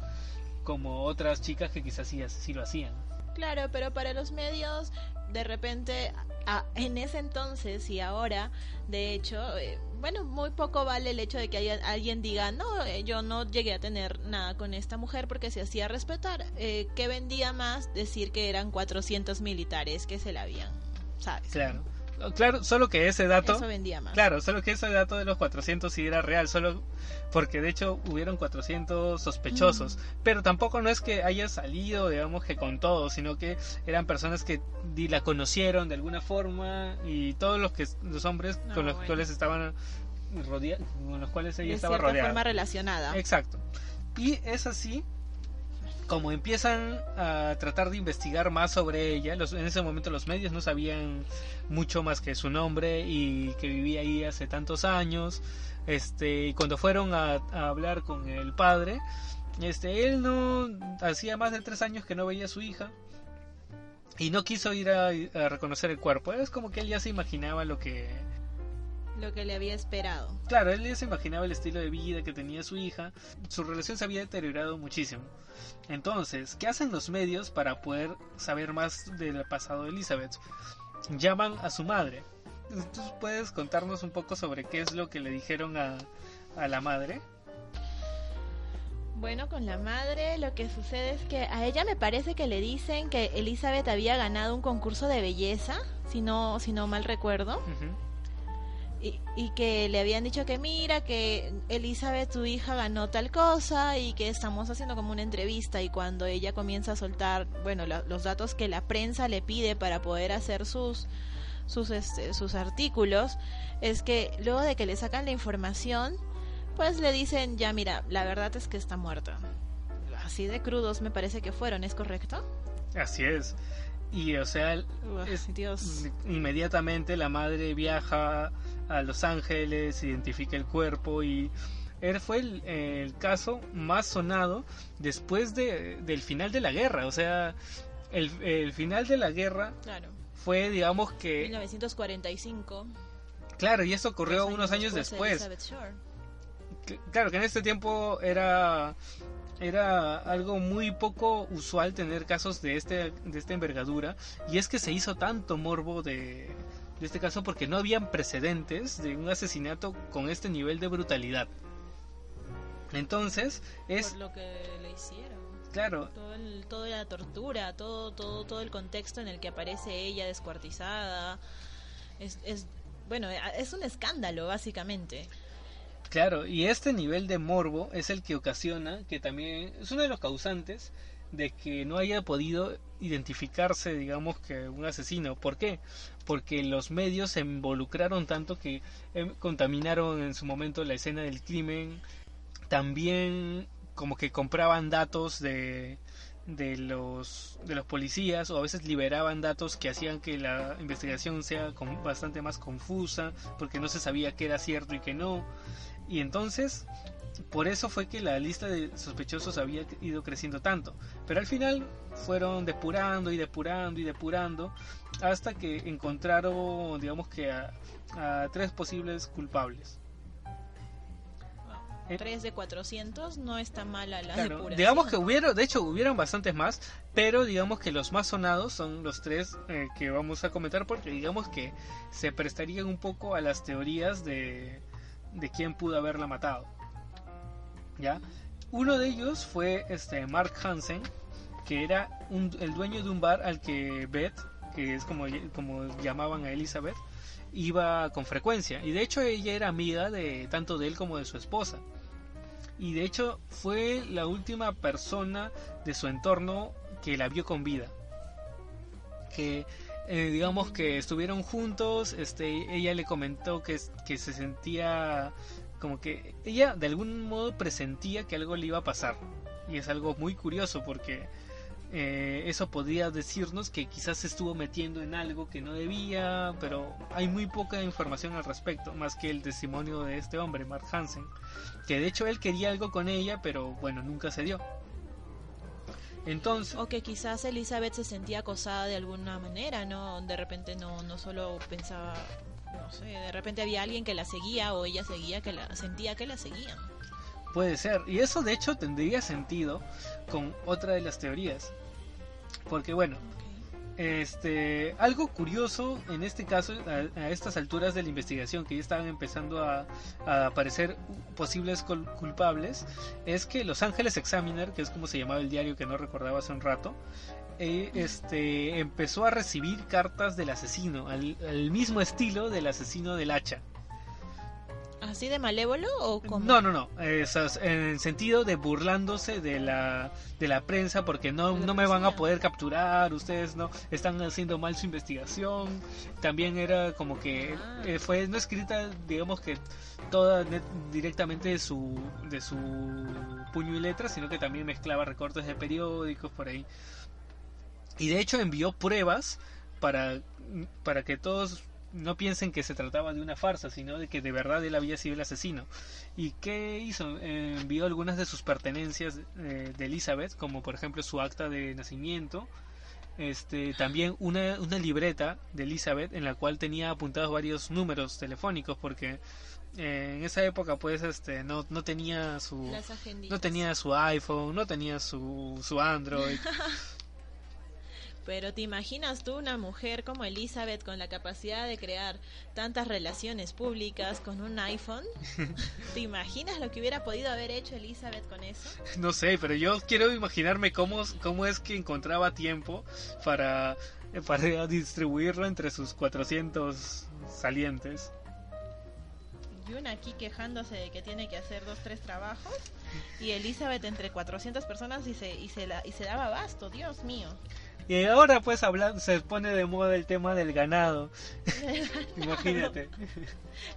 como otras chicas que quizás sí lo hacían. Claro, pero para los medios, de repente, en ese entonces y ahora, de hecho, muy poco vale el hecho de que alguien diga, no, yo no llegué a tener nada con esta mujer porque se hacía respetar. ¿Qué vendía más? Decir que eran 400 militares que se la habían, ¿sabes? Claro, solo que ese dato... Eso vendía más. Claro, solo que ese dato de los 400 sí era real, solo porque de hecho hubieron 400 sospechosos, pero tampoco no es que haya salido, digamos, que con todo, sino que eran personas que la conocieron de alguna forma, y todos los hombres con los cuales estaban rodeados, con los cuales ella estaba rodeada. De cierta forma relacionada. Exacto. Y es así como empiezan a tratar de investigar más sobre ella. En ese momento los medios no sabían mucho más que su nombre y que vivía ahí hace tantos años. Y cuando fueron a hablar con el padre, él no hacía más de 3 años que no veía a su hija y no quiso ir a reconocer el cuerpo. Es como que él ya se imaginaba lo que le había esperado. Claro, él ya se imaginaba el estilo de vida que tenía su hija. Su relación se había deteriorado muchísimo. Entonces, ¿qué hacen los medios para poder saber más del pasado de Elizabeth? Llaman a su madre. ¿Tú puedes contarnos un poco sobre qué es lo que le dijeron a la madre? Bueno, con la madre lo que sucede es que a ella me parece que le dicen que Elizabeth había ganado un concurso de belleza, si no mal recuerdo. Uh-huh. Y que le habían dicho que mira, que Elizabeth, su hija, ganó tal cosa y que estamos haciendo como una entrevista, y cuando ella comienza a soltar, los datos que la prensa le pide para poder hacer sus artículos, es que luego de que le sacan la información, pues le dicen, ya mira, la verdad es que está muerta. Así de crudos me parece que fueron, ¿es correcto? Así es. Y o sea, Dios. Inmediatamente la madre viaja a Los Ángeles, identifica el cuerpo, y él fue el caso más sonado después del final de la guerra. O sea, el final de la guerra, claro, fue, digamos que 1945. Claro, y eso ocurrió unos años después. Claro, que en este tiempo era algo muy poco usual tener casos de esta envergadura, y es que se hizo tanto morbo de este caso porque no habían precedentes de un asesinato con este nivel de brutalidad. Entonces por lo que le hicieron. Claro. Toda la tortura, todo el contexto en el que aparece ella descuartizada, es un escándalo básicamente. Claro, y este nivel de morbo es el que ocasiona que también es uno de los causantes de que no haya podido identificarse, digamos, que un asesino. ¿Por qué? Porque los medios se involucraron tanto que contaminaron en su momento la escena del crimen. También como que compraban datos de los policías, o a veces liberaban datos que hacían que la investigación sea bastante más confusa, porque no se sabía qué era cierto y qué no. Y entonces por eso fue que la lista de sospechosos había ido creciendo tanto, pero al final fueron depurando y depurando y depurando hasta que encontraron, digamos, que a 3 posibles culpables. 3 de 400 no está mala la Claro, depuración. digamos que hubieron bastantes más, pero digamos que los más sonados son los 3 que vamos a comentar, porque digamos que se prestarían un poco a las teorías de quién pudo haberla matado. ¿Ya? Uno de ellos fue Mark Hansen, que era el dueño de un bar al que Beth, que es como llamaban a Elizabeth, iba con frecuencia, y de hecho ella era amiga de tanto de él como de su esposa, y de hecho fue la última persona de su entorno que la vio con vida, que digamos que estuvieron juntos. Ella le comentó que se sentía como que ella de algún modo presentía que algo le iba a pasar, y es algo muy curioso porque eso podría decirnos que quizás se estuvo metiendo en algo que no debía, pero hay muy poca información al respecto, más que el testimonio de este hombre, Mark Hansen, que de hecho él quería algo con ella, pero bueno, nunca se dio. Entonces, o que quizás Elizabeth se sentía acosada de alguna manera, ¿no? De repente no solo pensaba, no sé, de repente había alguien que la seguía, o ella sentía que la seguían. puede ser, y eso de hecho tendría sentido con otra de las teorías, porque bueno, algo curioso en este caso, a estas alturas de la investigación, que ya estaban empezando a aparecer posibles culpables, es que Los Angeles Examiner, que es como se llamaba el diario que no recordaba hace un rato, empezó a recibir cartas del asesino, al mismo estilo del asesino del hacha. ¿Así de malévolo o cómo? No, en el sentido de burlándose de la prensa, porque no me van a poder capturar, ustedes no están haciendo mal su investigación. También era como que fue no escrita, digamos que toda directamente de su puño y letra, sino que también mezclaba recortes de periódicos por ahí. Y de hecho envió pruebas para que todos no piensen que se trataba de una farsa, sino de que de verdad él había sido el asesino. ¿Y qué hizo? Envió algunas de sus pertenencias de Elizabeth, como por ejemplo su acta de nacimiento, también una libreta de Elizabeth en la cual tenía apuntados varios números telefónicos, porque en esa época pues no tenía su iPhone, no tenía su Android. Pero ¿te imaginas tú una mujer como Elizabeth con la capacidad de crear tantas relaciones públicas con un iPhone? ¿Te imaginas lo que hubiera podido haber hecho Elizabeth con eso? No sé, pero yo quiero imaginarme cómo es que encontraba tiempo para distribuirlo entre sus 400 salientes. Y una aquí quejándose de que tiene que hacer 2-3 trabajos, y Elizabeth entre 400 personas y se daba abasto, Dios mío. Y ahora pues se pone de moda el tema del ganado. Imagínate.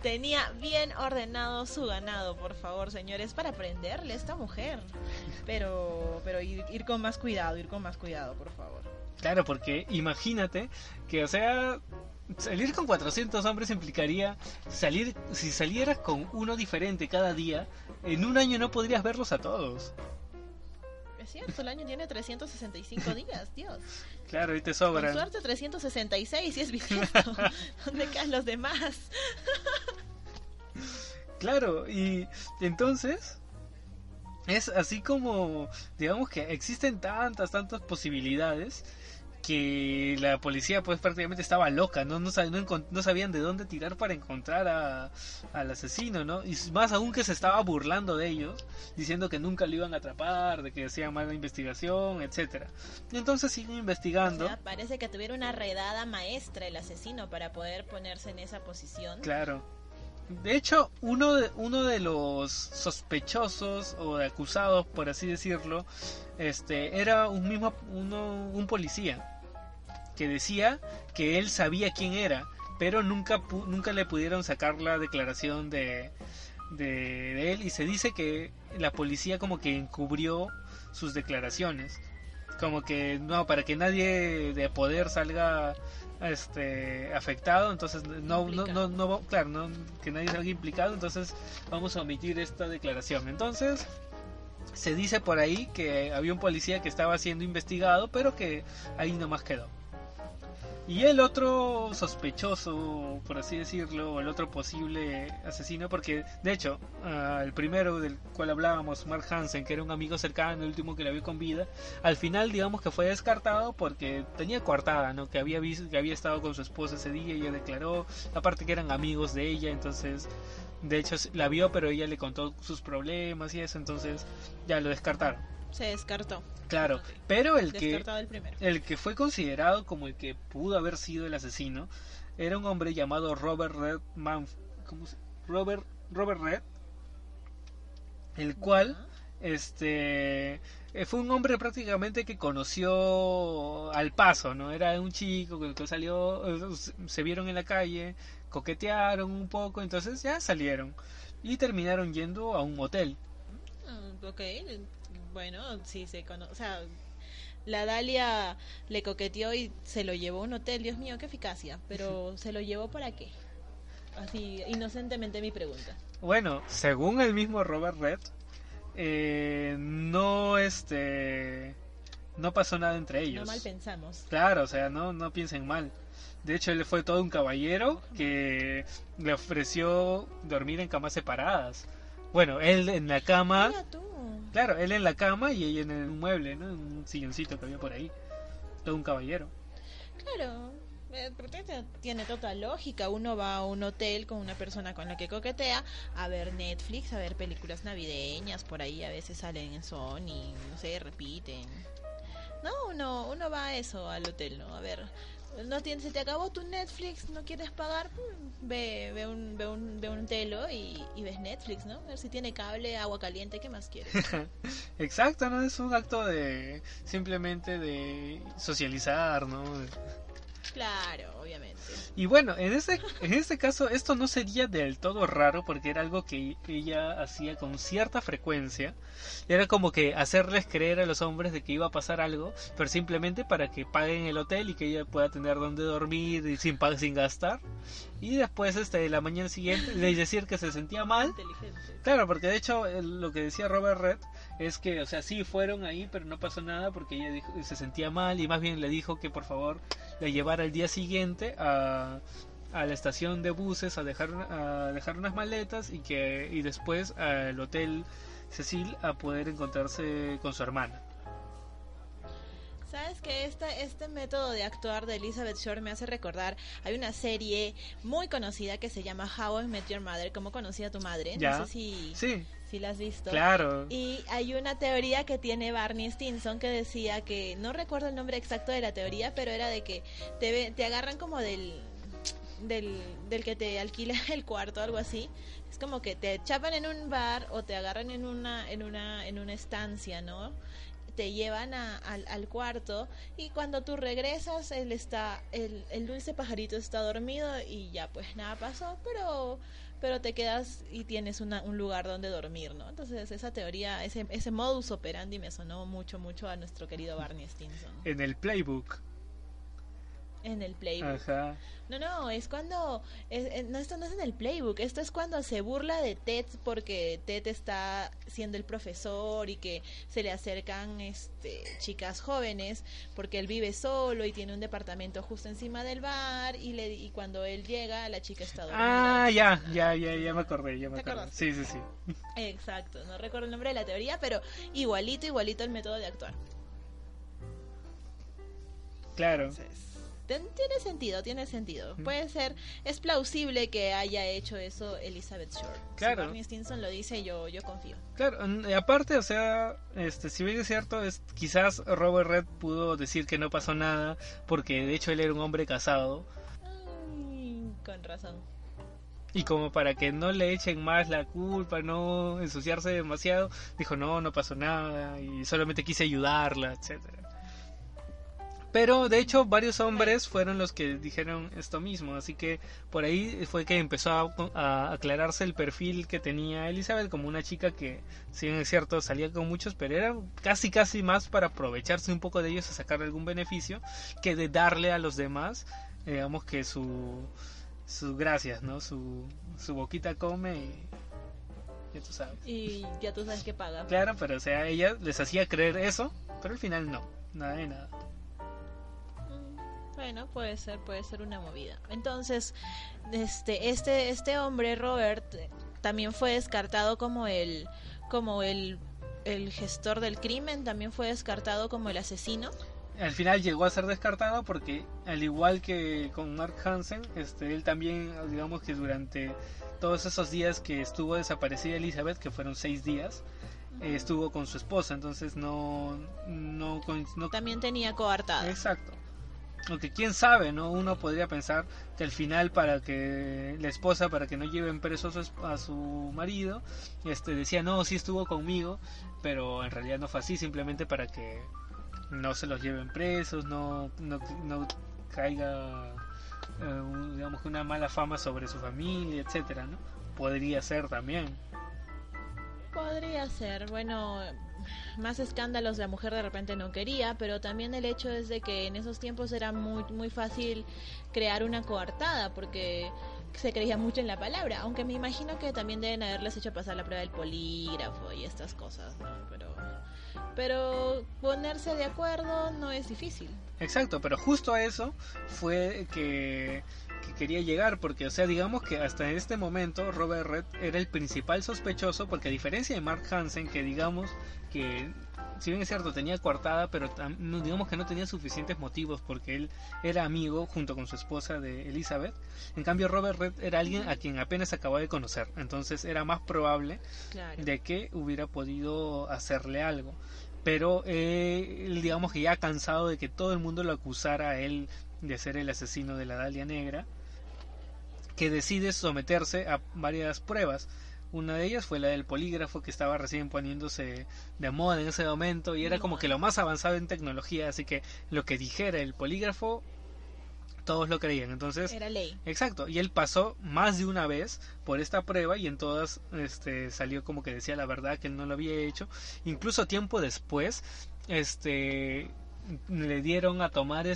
Tenía bien ordenado su ganado, por favor, señores, para aprenderle a esta mujer. Pero ir con más cuidado, por favor. Claro, porque imagínate que, o sea, salir con 400 hombres implicaría si salieras con uno diferente cada día, en un año no podrías verlos a todos. Es cierto, el año tiene 365 días, Dios. Claro, y te sobran. Con suerte 366, si es bisiesto. ¿Dónde caen los demás? Claro, y entonces es así como, digamos que existen tantas posibilidades, que la policía pues prácticamente estaba loca, no sabían de dónde tirar para encontrar al asesino, ¿no? Y más aún que se estaba burlando de ellos, diciendo que nunca lo iban a atrapar, de que hacían mala investigación, etcétera. Y entonces siguen investigando. O sea, parece que tuviera una redada maestra el asesino para poder ponerse en esa posición. Claro. De hecho, uno de los sospechosos o de acusados, por así decirlo, era un policía que decía que él sabía quién era, pero nunca le pudieron sacar la declaración de él, y se dice que la policía como que encubrió sus declaraciones, como que no, para que nadie de poder salga afectado, entonces claro, que nadie salga implicado, entonces vamos a omitir esta declaración. Entonces se dice por ahí que había un policía que estaba siendo investigado, pero que ahí nomás quedó. Y el otro sospechoso, por así decirlo, el otro posible asesino, porque de hecho el primero del cual hablábamos, Mark Hansen, que era un amigo cercano, el último que la vio con vida, al final digamos que fue descartado porque tenía coartada, ¿no? Que había estado con su esposa ese día y ella declaró, aparte que eran amigos de ella, entonces de hecho la vio, pero ella le contó sus problemas y eso, entonces ya lo descartaron. Se descartó. Claro, Okay. Pero el que fue considerado como el que pudo haber sido el asesino era un hombre llamado Robert Red Robert Red, el cual fue un hombre prácticamente que conoció al paso, ¿no? Era un chico que salió, se vieron en la calle, coquetearon un poco, entonces ya salieron y terminaron yendo a un motel. Ok, bueno, sí se conoce, o sea, la Dalia le coqueteó y se lo llevó a un hotel. Dios mío, qué eficacia. Pero ¿se lo llevó para qué? Así, inocentemente mi pregunta. Bueno, según el mismo Robert Red, no pasó nada entre ellos. No mal pensamos. Claro, o sea, no piensen mal. De hecho, él fue todo un caballero que le ofreció dormir en camas separadas. Bueno, él en la cama. Mira tú. Claro, él en la cama y ella en el mueble, ¿no? En un silloncito que había por ahí. Todo un caballero. Claro, tiene toda lógica. Uno va a un hotel con una persona con la que coquetea a ver Netflix, a ver películas navideñas, por ahí a veces salen en Sony, no sé, repiten. No, uno va a eso, al hotel, ¿no? A ver, se te acabó tu Netflix, no quieres pagar, ve un telo y ves Netflix, ¿no? A ver si tiene cable, agua caliente, ¿qué más quieres? Exacto, ¿no? Es un acto de simplemente de socializar, ¿no? Claro, obviamente. Y bueno, en este caso esto no sería del todo raro porque era algo que ella hacía con cierta frecuencia. Era como que hacerles creer a los hombres de que iba a pasar algo, pero simplemente para que paguen el hotel y que ella pueda tener donde dormir y sin gastar. Y después la mañana siguiente le decir que se sentía mal. Claro, porque de hecho lo que decía Robert Red es que, o sea, sí fueron ahí, pero no pasó nada porque ella se sentía mal y más bien le dijo que por favor le llevara el día siguiente a la estación de buses a dejar unas maletas y después al hotel Cecil a poder encontrarse con su hermana. ¿Sabes que este método de actuar de Elizabeth Short me hace recordar? Hay una serie muy conocida que se llama How I Met Your Mother, ¿Cómo conocí a tu madre? ¿Ya? No sé si la has visto. Claro. Y hay una teoría que tiene Barney Stinson que decía que, no recuerdo el nombre exacto de la teoría, pero era de que te agarran como del que te alquila el cuarto, algo así. Es como que te chapan en un bar o te agarran en una estancia, ¿no? Te llevan al cuarto y cuando tú regresas el dulce pajarito está dormido y ya pues nada pasó, pero te quedas y tienes un lugar donde dormir, ¿no? Entonces esa teoría, ese modus operandi me sonó mucho a nuestro querido Barney Stinson. En el playbook. Ajá. No, es cuando esto no es en el playbook, esto es cuando se burla de Ted porque Ted está siendo el profesor y que se le acercan chicas jóvenes porque él vive solo y tiene un departamento justo encima del bar y cuando él llega la chica está dormida. Ya me acordé, Sí. Exacto, no recuerdo el nombre de la teoría, pero igualito el método de actuar. Claro. Entonces, tiene sentido. Puede ser, es plausible que haya hecho eso Elizabeth Short. Claro. Si Barney Stinson lo dice, yo confío. Claro, aparte, o sea, si bien es cierto, quizás Robert Red pudo decir que no pasó nada, porque de hecho él era un hombre casado. Ay, con razón. Y como para que no le echen más la culpa, no ensuciarse demasiado, dijo no pasó nada y solamente quise ayudarla, etcétera. Pero de hecho varios hombres fueron los que dijeron esto mismo, así que por ahí fue que empezó a aclararse el perfil que tenía Elizabeth como una chica que, si bien es cierto, salía con muchos, pero era casi más para aprovecharse un poco de ellos, a sacar algún beneficio, que de darle a los demás, digamos que su gracias, ¿no? Su boquita come y ya tú sabes. Y ya tú sabes que paga. Claro, pero o sea, ella les hacía creer eso, pero al final no, nada de nada. Bueno, puede ser una movida. Entonces, este hombre, Robert, también fue descartado como el gestor del crimen, también fue descartado como el asesino. Al final llegó a ser descartado porque, al igual que con Mark Hansen, él también, digamos que durante todos esos días que estuvo desaparecida Elizabeth, que fueron 6 días, estuvo con su esposa, entonces no también tenía coartada. Exacto. Aunque quién sabe, ¿no? Uno podría pensar que al final, para que la esposa, para que no lleven preso a su marido, decía no, sí estuvo conmigo, pero en realidad no fue así, simplemente para que no se los lleven presos, no caiga digamos que una mala fama sobre su familia, etcétera, ¿no? Podría ser también. Podría ser, bueno, más escándalos la mujer de repente no quería, pero también el hecho es de que en esos tiempos era muy fácil crear una coartada porque se creía mucho en la palabra, aunque me imagino que también deben haberles hecho pasar la prueba del polígrafo y estas cosas, ¿no? Pero ponerse de acuerdo no es difícil. Exacto, pero justo a eso fue que quería llegar, porque, o sea, digamos que hasta este momento Robert Red era el principal sospechoso, porque a diferencia de Mark Hansen, que digamos que, si bien es cierto, tenía coartada, pero digamos que no tenía suficientes motivos, porque él era amigo junto con su esposa de Elizabeth. En cambio, Robert Red era alguien a quien apenas acababa de conocer, entonces era más probable de que hubiera podido hacerle algo. Pero él, digamos que ya cansado de que todo el mundo lo acusara a él de ser el asesino de la Dalia Negra, que decide someterse a varias pruebas. Una de ellas fue la del polígrafo, que estaba recién poniéndose de moda en ese momento y era como que lo más avanzado en tecnología, así que lo que dijera el polígrafo todos lo creían, entonces era ley. Exacto, y él pasó más de una vez por esta prueba y en todas salió como que decía la verdad, que él no lo había hecho. Incluso tiempo después le dieron a tomar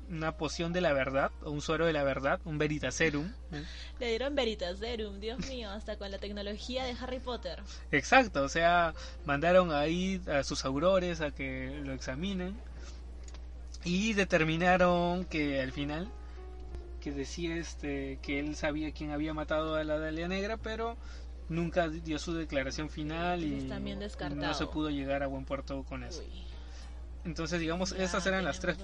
una poción de la verdad, o un suero de la verdad, un Veritaserum. Le dieron Veritaserum, Dios mío, hasta con la tecnología de Harry Potter. Exacto, o sea, mandaron ahí a sus aurores a que lo examinen y determinaron que al final, que decía que él sabía quién había matado a la Dalia Negra, pero nunca dio su declaración final y no se pudo llegar a buen puerto con eso. Uy. Entonces, digamos, esas eran las tres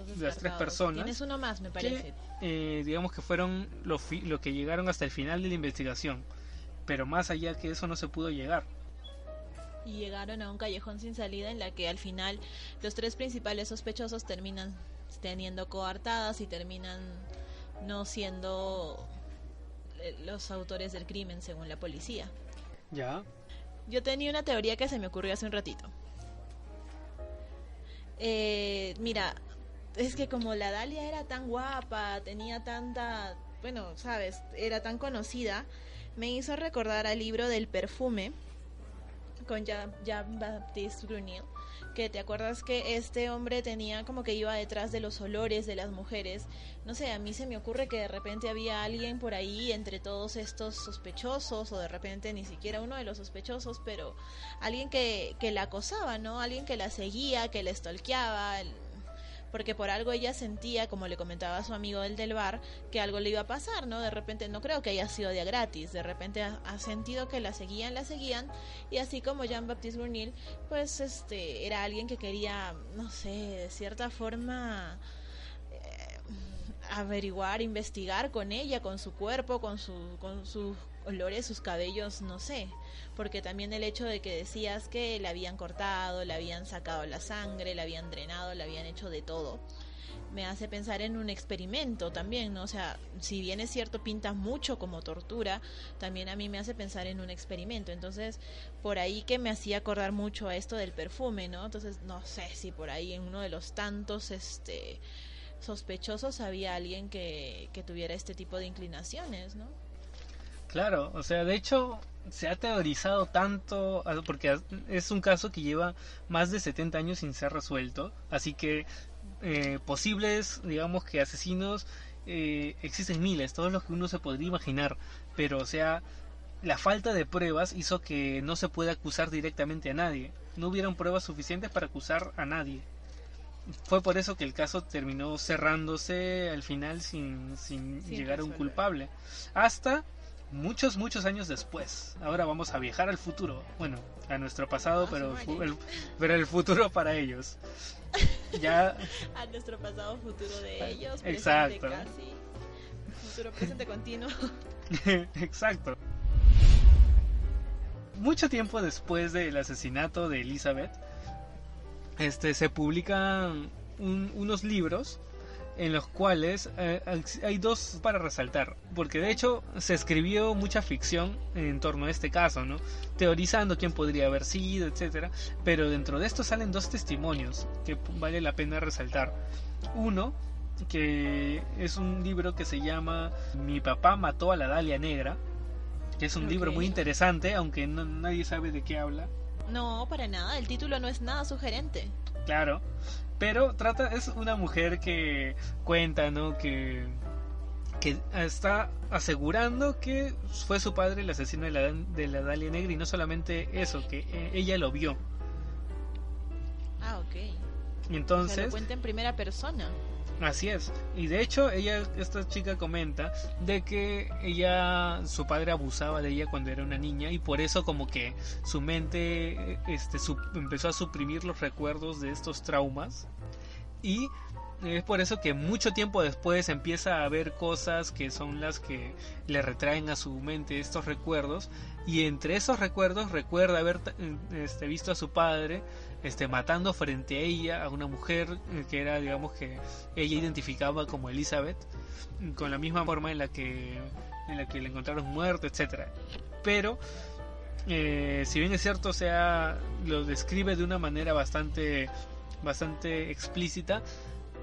personas. Tienes uno más, me parece. Que, digamos que fueron lo que llegaron hasta el final de la investigación. Pero más allá que eso no se pudo llegar. Y llegaron a un callejón sin salida en la que al final los 3 principales sospechosos terminan teniendo coartadas y terminan no siendo los autores del crimen según la policía. Ya. Yo tenía una teoría que se me ocurrió hace un ratito. Mira, es que como la Dalia era tan guapa, tenía tanta, bueno, sabes, era tan conocida, me hizo recordar al libro del perfume con Jean-Baptiste Brunel, que te acuerdas que este hombre tenía como que iba detrás de los olores de las mujeres. No sé, a mí se me ocurre que de repente había alguien por ahí entre todos estos sospechosos, o de repente ni siquiera uno de los sospechosos, pero alguien que la acosaba, ¿no? Alguien que la seguía, que la stalkeaba, porque por algo ella sentía, como le comentaba a su amigo del bar, que algo le iba a pasar, ¿no? De repente, no creo que haya sido de a gratis, de repente ha sentido que la seguían, y así como Jean-Baptiste Brunel, pues era alguien que quería, no sé, de cierta forma averiguar, investigar con ella, con su cuerpo, con sus olores, sus cabellos, no sé, porque también el hecho de que decías que la habían cortado, le habían sacado la sangre, la habían drenado, le habían hecho de todo, me hace pensar en un experimento también, ¿no? O sea, si bien es cierto, pinta mucho como tortura, también a mí me hace pensar en un experimento. Entonces, por ahí que me hacía acordar mucho a esto del perfume, ¿no? Entonces, no sé si por ahí en uno de los tantos sospechosos había alguien que tuviera este tipo de inclinaciones, ¿no? Claro, o sea, de hecho se ha teorizado tanto, porque es un caso que lleva más de 70 años sin ser resuelto, así que posibles, digamos que asesinos, existen miles, todos los que uno se podría imaginar, pero o sea, la falta de pruebas hizo que no se pueda acusar directamente a nadie, no hubieron pruebas suficientes para acusar a nadie. Fue por eso que el caso terminó cerrándose al final sin llegar a un culpable. Hasta muchos años después. Ahora vamos a viajar al futuro. Bueno, a nuestro pasado, pero el futuro para ellos. Ya. A nuestro pasado, futuro de ellos. Exacto. Casi. Futuro, presente continuo. Exacto. Mucho tiempo después del asesinato de Elizabeth, se publican unos libros en los cuales hay dos para resaltar, porque de hecho se escribió mucha ficción en torno a este caso, ¿no? Teorizando quién podría haber sido, etcétera, pero dentro de esto salen dos testimonios que vale la pena resaltar. Uno, que es un libro que se llama Mi papá mató a la Dalia Negra, que es un libro muy interesante, aunque nadie sabe de qué habla. No, para nada, el título no es nada sugerente. Claro, pero es una mujer que cuenta, ¿no? Que está asegurando que fue su padre el asesino de la Dalia Negra, y no solamente eso, que ella lo vio. Ah, ok. Y entonces, o sea, lo cuenta en primera persona. Así es, y de hecho esta chica comenta de que su padre abusaba de ella cuando era una niña, y por eso como que su mente empezó a suprimir los recuerdos de estos traumas, y es por eso que mucho tiempo después empieza a ver cosas que son las que le retraen a su mente estos recuerdos, y entre esos recuerdos recuerda haber visto a su padre matando frente a ella a una mujer que era, digamos, que ella identificaba como Elizabeth, con la misma forma en la que le encontraron muerto, etcétera. Pero si bien es cierto, o sea, lo describe de una manera bastante explícita,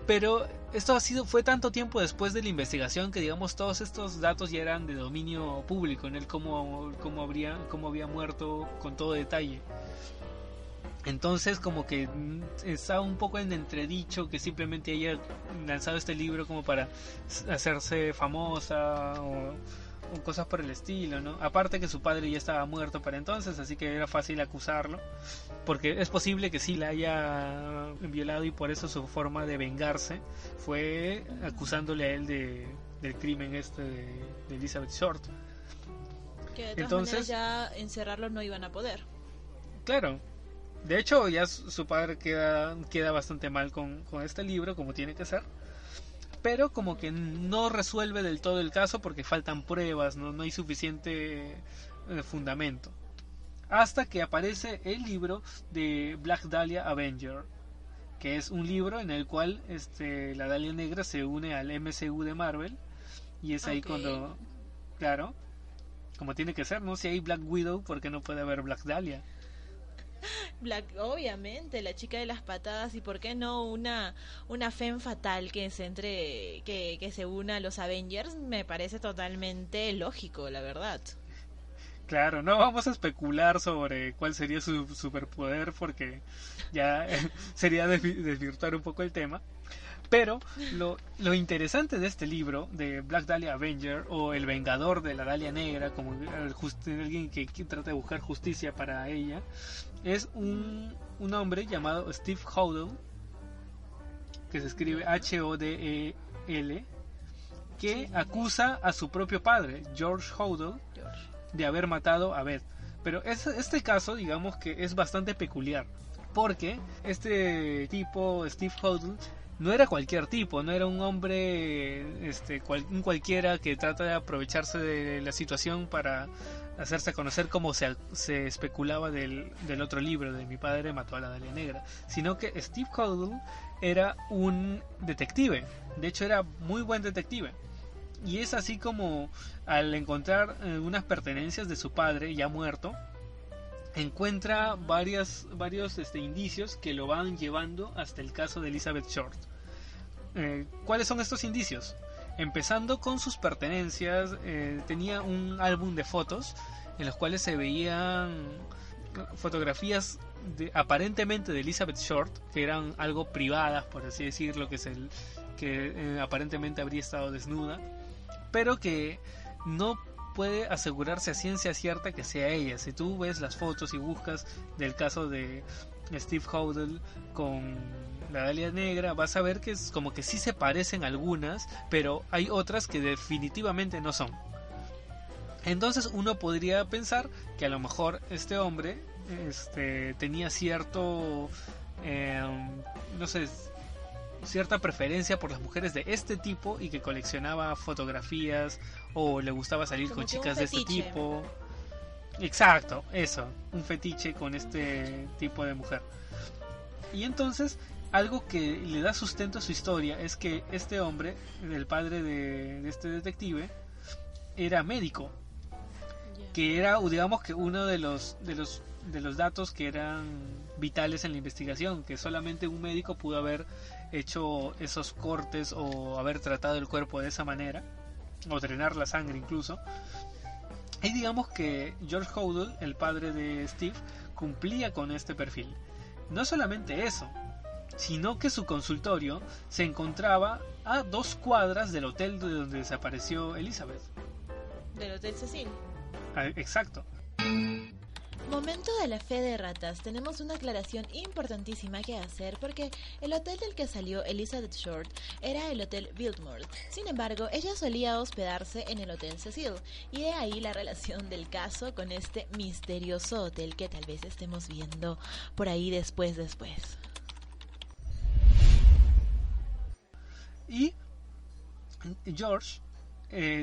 pero esto fue tanto tiempo después de la investigación que, digamos, todos estos datos ya eran de dominio público, en el cómo había muerto con todo detalle. Entonces como que está un poco en entredicho que simplemente haya lanzado este libro como para hacerse famosa o cosas por el estilo, ¿no? Aparte que su padre ya estaba muerto para entonces, así que era fácil acusarlo, porque es posible que sí la haya violado, y por eso su forma de vengarse fue acusándole a él del crimen de Elizabeth Short. Que de todas maneras ya encerrarlo no iban a poder. Claro. De hecho, ya su padre queda bastante mal con este libro, como tiene que ser. Pero como que no resuelve del todo el caso porque faltan pruebas, no hay suficiente fundamento. Hasta que aparece el libro de Black Dahlia Avenger, que es un libro en el cual la Dalia Negra se une al MCU de Marvel. Y es ahí cuando, claro, como tiene que ser, ¿no? Si hay Black Widow, ¿por qué no puede haber Black Dahlia? Obviamente, la chica de las patadas, y por qué no una femme fatal que se una a los Avengers, me parece totalmente lógico, la verdad. Claro, no vamos a especular sobre cuál sería su superpoder porque ya sería desvirtuar un poco el tema. Pero lo interesante de este libro, de Black Dahlia Avenger, o El Vengador de la Dalia Negra, como alguien que trata de buscar justicia para ella, es un hombre llamado Steve Hodel, que se escribe Hodel, que acusa a su propio padre, George Hodel, de haber matado a Beth. Pero este caso, digamos que es bastante peculiar, porque este tipo, Steve Hodel, no era cualquier tipo, no era un hombre un cualquiera que trata de aprovecharse de la situación para hacerse conocer, como se especulaba del otro libro, de Mi padre mató a la Dalia Negra, sino que Steve Hodel era un detective. De hecho, era muy buen detective. Y es así como al encontrar unas pertenencias de su padre ya muerto, encuentra varios indicios que lo van llevando hasta el caso de Elizabeth Short. ¿Cuáles son estos indicios? Empezando con sus pertenencias, tenía un álbum de fotos en los cuales se veían fotografías aparentemente de Elizabeth Short, que eran algo privadas, por así decirlo, que aparentemente habría estado desnuda, pero que no puede asegurarse a ciencia cierta que sea ella. Si tú ves las fotos y buscas del caso de Steve Hodel con la Dalia Negra, vas a ver que es como que sí se parecen algunas, pero hay otras que definitivamente no son. Entonces uno podría pensar que a lo mejor este hombre tenía cierto no sé, cierta preferencia por las mujeres de este tipo y que coleccionaba fotografías o le gustaba salir como con que un chicas de este fetiche. tipo. Exacto, eso, un fetiche con este tipo de mujer. Y entonces algo que le da sustento a su historia es que este hombre, el padre de este detective, era médico, que era, digamos, que uno de los datos que eran vitales en la investigación, que solamente un médico pudo haber hecho esos cortes o haber tratado el cuerpo de esa manera, o drenar la sangre incluso. Y digamos que George Hodel, el padre de Steve, cumplía con este perfil. No solamente eso, sino que su consultorio se encontraba a 2 cuadras del hotel de donde desapareció Elizabeth. Del Hotel Cecil. Exacto. Momento de la fe de ratas. Tenemos una aclaración importantísima que hacer porque el hotel del que salió Elizabeth Short era el Hotel Biltmore. Sin embargo, ella solía hospedarse en el Hotel Cecil y de ahí la relación del caso con este misterioso hotel que tal vez estemos viendo por ahí después. Y George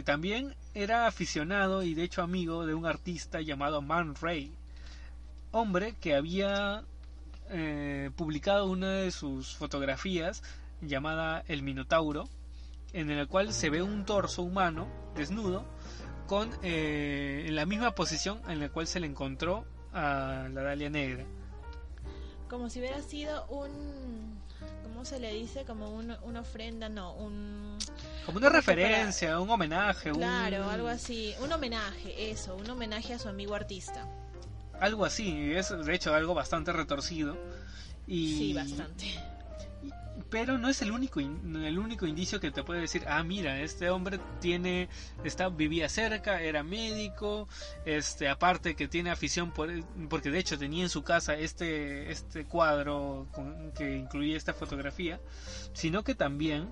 también era aficionado y de hecho amigo de un artista llamado Man Ray, hombre que había publicado una de sus fotografías llamada El Minotauro, en el cual se ve un torso humano desnudo con en la misma posición en la cual se le encontró a la Dalia Negra. Como si hubiera sido ¿cómo se le dice? Como una ofrenda, no, como una referencia, un homenaje. Claro, algo así, un homenaje a su amigo artista. Algo así, es de hecho algo bastante retorcido. Sí, bastante. Pero no es el único indicio que te puede decir, mira, este hombre vivía cerca, era médico, aparte que tiene afición porque de hecho tenía en su casa este cuadro que incluía esta fotografía, sino que también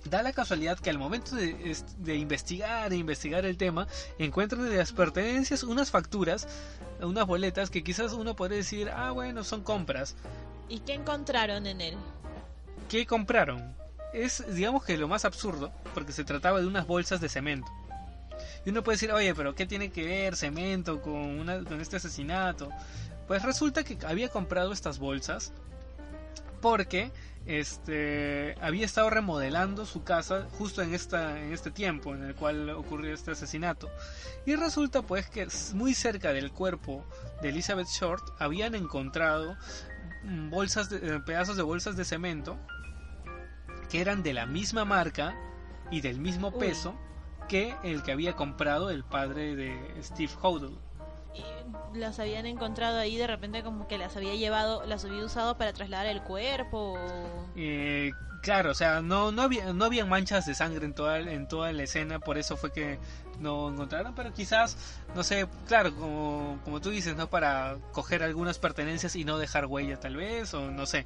da la casualidad que al momento de investigar el tema, encuentran de las pertenencias unas facturas, unas boletas que quizás uno podría decir, bueno, son compras. ¿Y qué encontraron en él? ¿Qué compraron? Es, digamos, que lo más absurdo, porque se trataba de unas bolsas de cemento. Y uno puede decir, oye, pero ¿qué tiene que ver cemento con este asesinato? Pues resulta que había comprado estas bolsas porque había estado remodelando su casa justo en este tiempo en el cual ocurrió este asesinato. Y resulta pues que muy cerca del cuerpo de Elizabeth Short habían encontrado pedazos de bolsas de cemento que eran de la misma marca y del mismo peso que el que había comprado el padre de Steve Hodel. Y las habían encontrado ahí de repente, como que las había usado para trasladar el cuerpo. Claro, o sea, no había manchas de sangre en toda la escena, por eso fue que no encontraron, pero quizás, no sé, claro, como tú dices, ¿no? Para coger algunas pertenencias y no dejar huella tal vez, o no sé.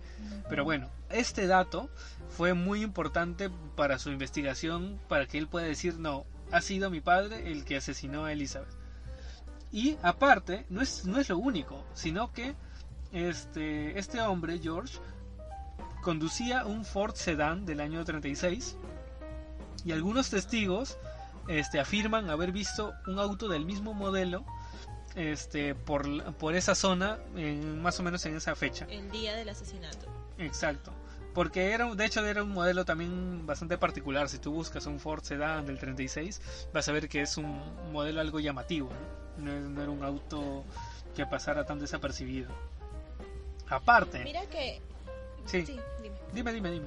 Pero bueno, este dato fue muy importante para su investigación, para que él pueda decir, no, ha sido mi padre el que asesinó a Elizabeth. Y aparte, no es lo único, sino que este hombre, George, conducía un Ford Sedan del año 36 y algunos testigos afirman haber visto un auto del mismo modelo por esa zona más o menos en esa fecha. El día del asesinato. Exacto. porque de hecho era un modelo también bastante particular. Si tú buscas un Ford Sedan del 36, vas a ver que es un modelo algo llamativo, no era un auto que pasara tan desapercibido. Aparte, Mira que... sí, Sí, dime. dime.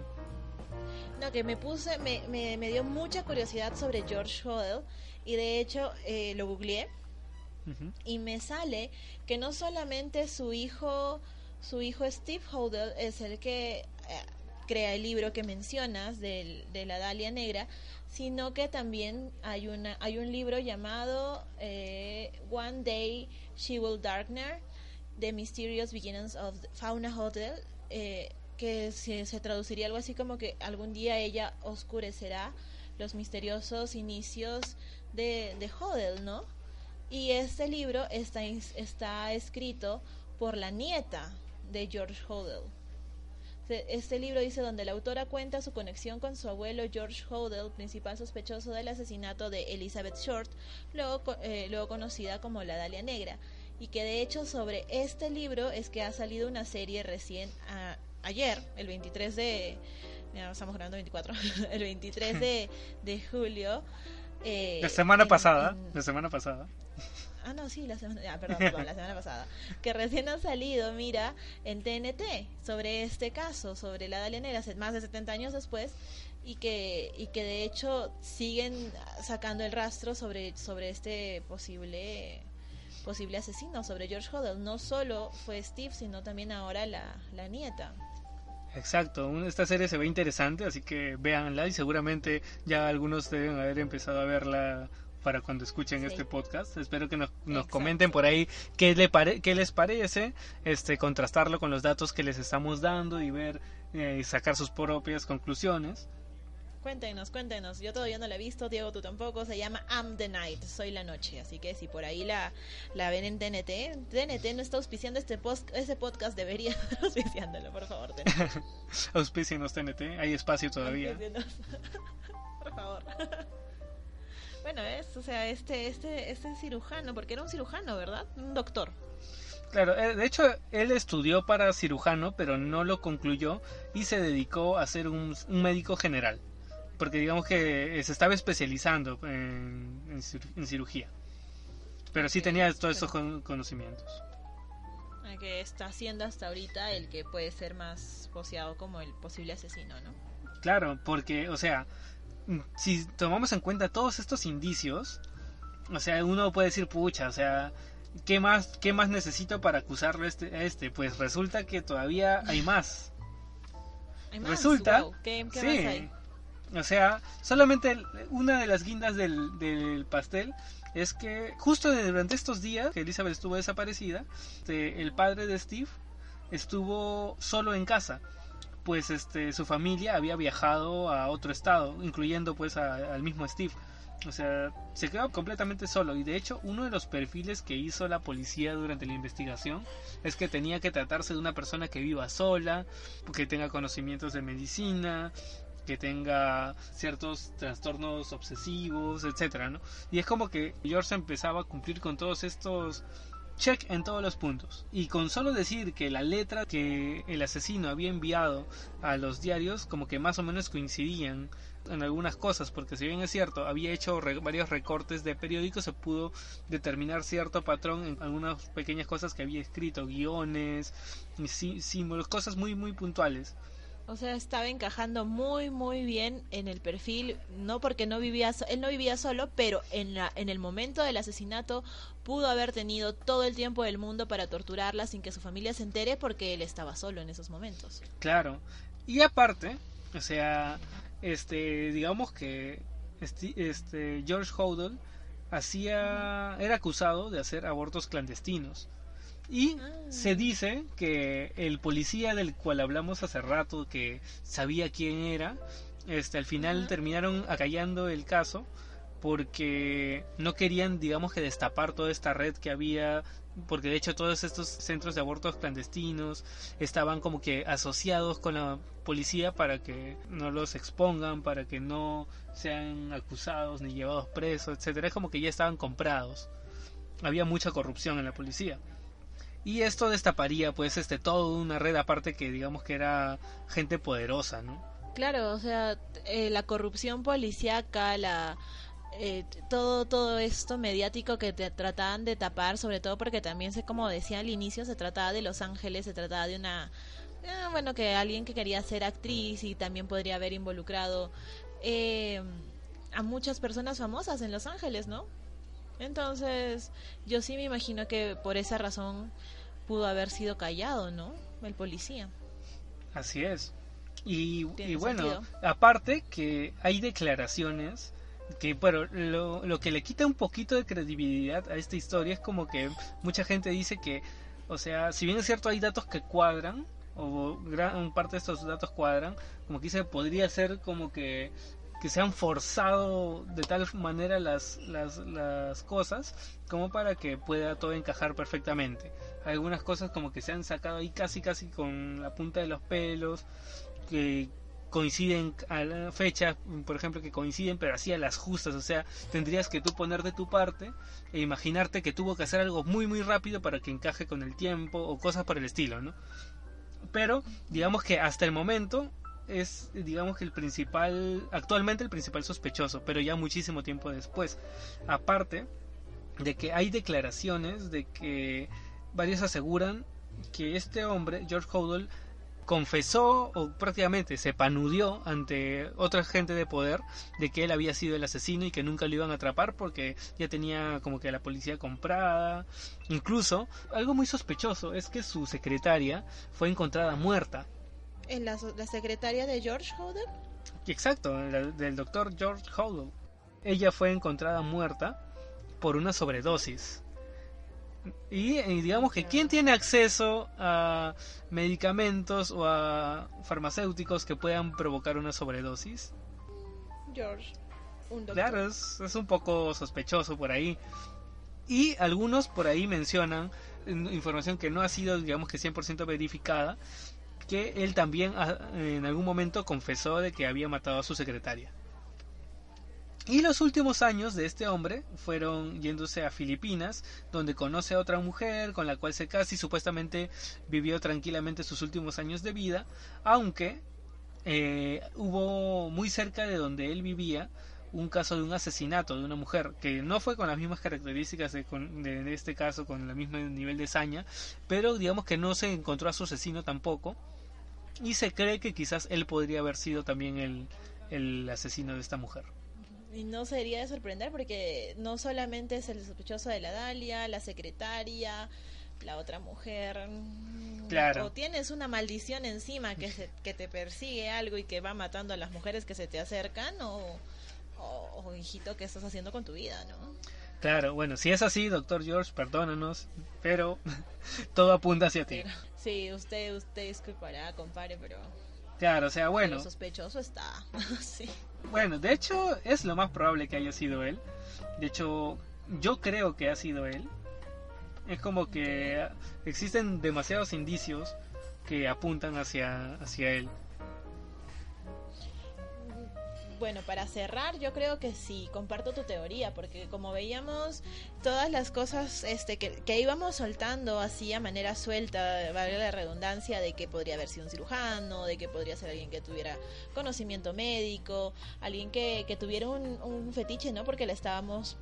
No, que me dio mucha curiosidad sobre George Hodel y de hecho lo googleé Uh-huh. y me sale que no solamente su hijo Steve Hodel es el que crea el libro que mencionas de la Dalia Negra, sino que también hay un libro llamado One Day She Will Darkener, The Mysterious Beginnings of Fauna Hodel, que se traduciría algo así como que algún día ella oscurecerá los misteriosos inicios de Hodel, ¿no? Y este libro está escrito por la nieta de George Hodel. Este libro dice donde la autora cuenta su conexión con su abuelo George Hodel, principal sospechoso del asesinato de Elizabeth Short, luego conocida como la Dalia Negra, y que de hecho sobre este libro es que ha salido una serie recién ayer, el 23 de... Ya estamos grabando 24, el 23 de julio. La semana pasada. Ah, no, sí, la semana pasada. Que recién ha salido, mira, en TNT, sobre este caso, sobre la Dalia Negra, más de 70 años después, y que de hecho siguen sacando el rastro sobre este posible asesino, sobre George Hodel. No solo fue Steve, sino también ahora la nieta. Exacto, esta serie se ve interesante, así que véanla y seguramente ya algunos deben haber empezado a verla para cuando escuchen este podcast. Espero que nos comenten por ahí qué les parece, contrastarlo con los datos que les estamos dando y ver sacar sus propias conclusiones. Cuéntenos, yo todavía no la he visto, Diego, tú tampoco. Se llama I'm the Night, soy la noche, así que si por ahí la ven en TNT no está auspiciando este podcast, debería estar auspiciándolo, por favor, TNT. Auspicienos TNT, hay espacio todavía. Por favor. Bueno, este cirujano, porque era un cirujano, ¿verdad? Un doctor. Claro, de hecho él estudió para cirujano, pero no lo concluyó y se dedicó a ser un médico general. Porque digamos que se estaba especializando en cirugía. Pero sí tenía todos esos conocimientos. Que está haciendo hasta ahorita el que puede ser más poseado como el posible asesino, ¿no? Claro, porque, o sea, si tomamos en cuenta todos estos indicios, o sea, uno puede decir, pucha, o sea, ¿qué más necesito para acusarlo a este? Pues resulta que todavía hay más. ¿Hay más? Resulta, Wow. ¿Qué sí, más hay? O sea, solamente una de las guindas del pastel es que justo durante estos días que Elizabeth estuvo desaparecida, el padre de Steve estuvo solo en casa, pues su familia había viajado a otro estado, incluyendo pues al mismo Steve. O sea, se quedó completamente solo, y de hecho uno de los perfiles que hizo la policía durante la investigación es que tenía que tratarse de una persona que viva sola, que tenga conocimientos de medicina, que tenga ciertos trastornos obsesivos, etcétera, ¿no? Y es como que George empezaba a cumplir con todos estos check en todos los puntos. Y con solo decir que la letra que el asesino había enviado a los diarios como que más o menos coincidían en algunas cosas, porque si bien es cierto, había hecho varios recortes de periódicos, se pudo determinar cierto patrón en algunas pequeñas cosas que había escrito, guiones, símbolos, cosas muy muy puntuales. O sea, estaba encajando muy muy bien en el perfil, no porque él no vivía solo, pero en el momento del asesinato pudo haber tenido todo el tiempo del mundo para torturarla sin que su familia se entere, porque él estaba solo en esos momentos. Claro. Y aparte, o sea, digamos que George Hodel era acusado de hacer abortos clandestinos. Y se dice que el policía del cual hablamos hace rato, que sabía quién era, al final terminaron acallando el caso porque no querían, digamos, que destapar toda esta red que había, porque de hecho todos estos centros de abortos clandestinos estaban como que asociados con la policía para que no los expongan, para que no sean acusados ni llevados presos, etcétera. Es como que ya estaban comprados. Había mucha corrupción en la policía. y esto destaparía pues toda una red aparte que digamos que era gente poderosa, ¿no? Claro, o sea, la corrupción policíaca, todo esto mediático que te trataban de tapar, sobre todo porque también como decía al inicio, se trataba de Los Ángeles, se trataba de una, bueno, que alguien que quería ser actriz y también podría haber involucrado a muchas personas famosas en Los Ángeles, ¿no? Entonces, yo sí me imagino que por esa razón pudo haber sido callado, ¿no? El policía. Así es. Y bueno, sentido. aparte que hay declaraciones que, bueno, lo que le quita un poquito de credibilidad a esta historia es como que mucha gente dice que, o sea, si bien es cierto hay datos que cuadran, o gran parte de estos datos cuadran, como que dice, podría ser como que se han forzado de tal manera las cosas como para que pueda todo encajar perfectamente. Algunas cosas como que se han sacado ahí casi con la punta de los pelos, que coinciden a la fecha, por ejemplo, que coinciden pero así a las justas, o sea, tendrías que tú poner de tu parte e imaginarte que tuvo que hacer algo muy rápido para que encaje con el tiempo o cosas por el estilo, ¿no? Pero digamos que hasta el momento es, digamos que actualmente el principal sospechoso, pero ya muchísimo tiempo después. Aparte de que hay declaraciones de que varios aseguran que este hombre, George Hodel, confesó o prácticamente se panudió ante otra gente de poder de que él había sido el asesino y que nunca lo iban a atrapar porque ya tenía como que a la policía comprada. Incluso algo muy sospechoso es que su secretaria fue encontrada muerta. ¿En la secretaria de George Hodel? Exacto, del doctor George Hodel. Ella fue encontrada muerta por una sobredosis. Y digamos que ¿quién tiene acceso a medicamentos o a farmacéuticos que puedan provocar una sobredosis? George, un doctor. Claro, es un poco sospechoso por ahí. Y algunos por ahí mencionan información que no ha sido, digamos que 100% verificada, que él también en algún momento confesó de que había matado a su secretaria. Y los últimos años de este hombre fueron yéndose a Filipinas, donde conoce a otra mujer con la cual se casa y supuestamente vivió tranquilamente sus últimos años de vida, aunque hubo muy cerca de donde él vivía un caso de un asesinato de una mujer, que no fue con las mismas características de este caso, con el mismo nivel de saña, pero digamos que no se encontró a su asesino tampoco, y se cree que quizás él podría haber sido también el asesino de esta mujer. Y no sería de sorprender porque no solamente es el sospechoso de la Dalia, la secretaria, la otra mujer. Claro. O tienes una maldición encima que te persigue algo y que va matando a las mujeres que se te acercan, o hijito, ¿qué estás haciendo con tu vida, no? Claro, bueno, si es así, doctor George, perdónanos, pero todo apunta hacia ti. Pero, sí, usted disculpará, compadre, pero... Claro, o sea, bueno. Lo sospechoso está, sí. Bueno, de hecho, es lo más probable que haya sido él. De hecho, yo creo que ha sido él. Es como que existen demasiados indicios que apuntan hacia él. Bueno, para cerrar, yo creo que sí, comparto tu teoría, porque como veíamos, todas las cosas que íbamos soltando así a manera suelta, vale la redundancia, de que podría haber sido un cirujano, de que podría ser alguien que tuviera conocimiento médico, alguien que tuviera un fetiche, ¿no? Porque estábamos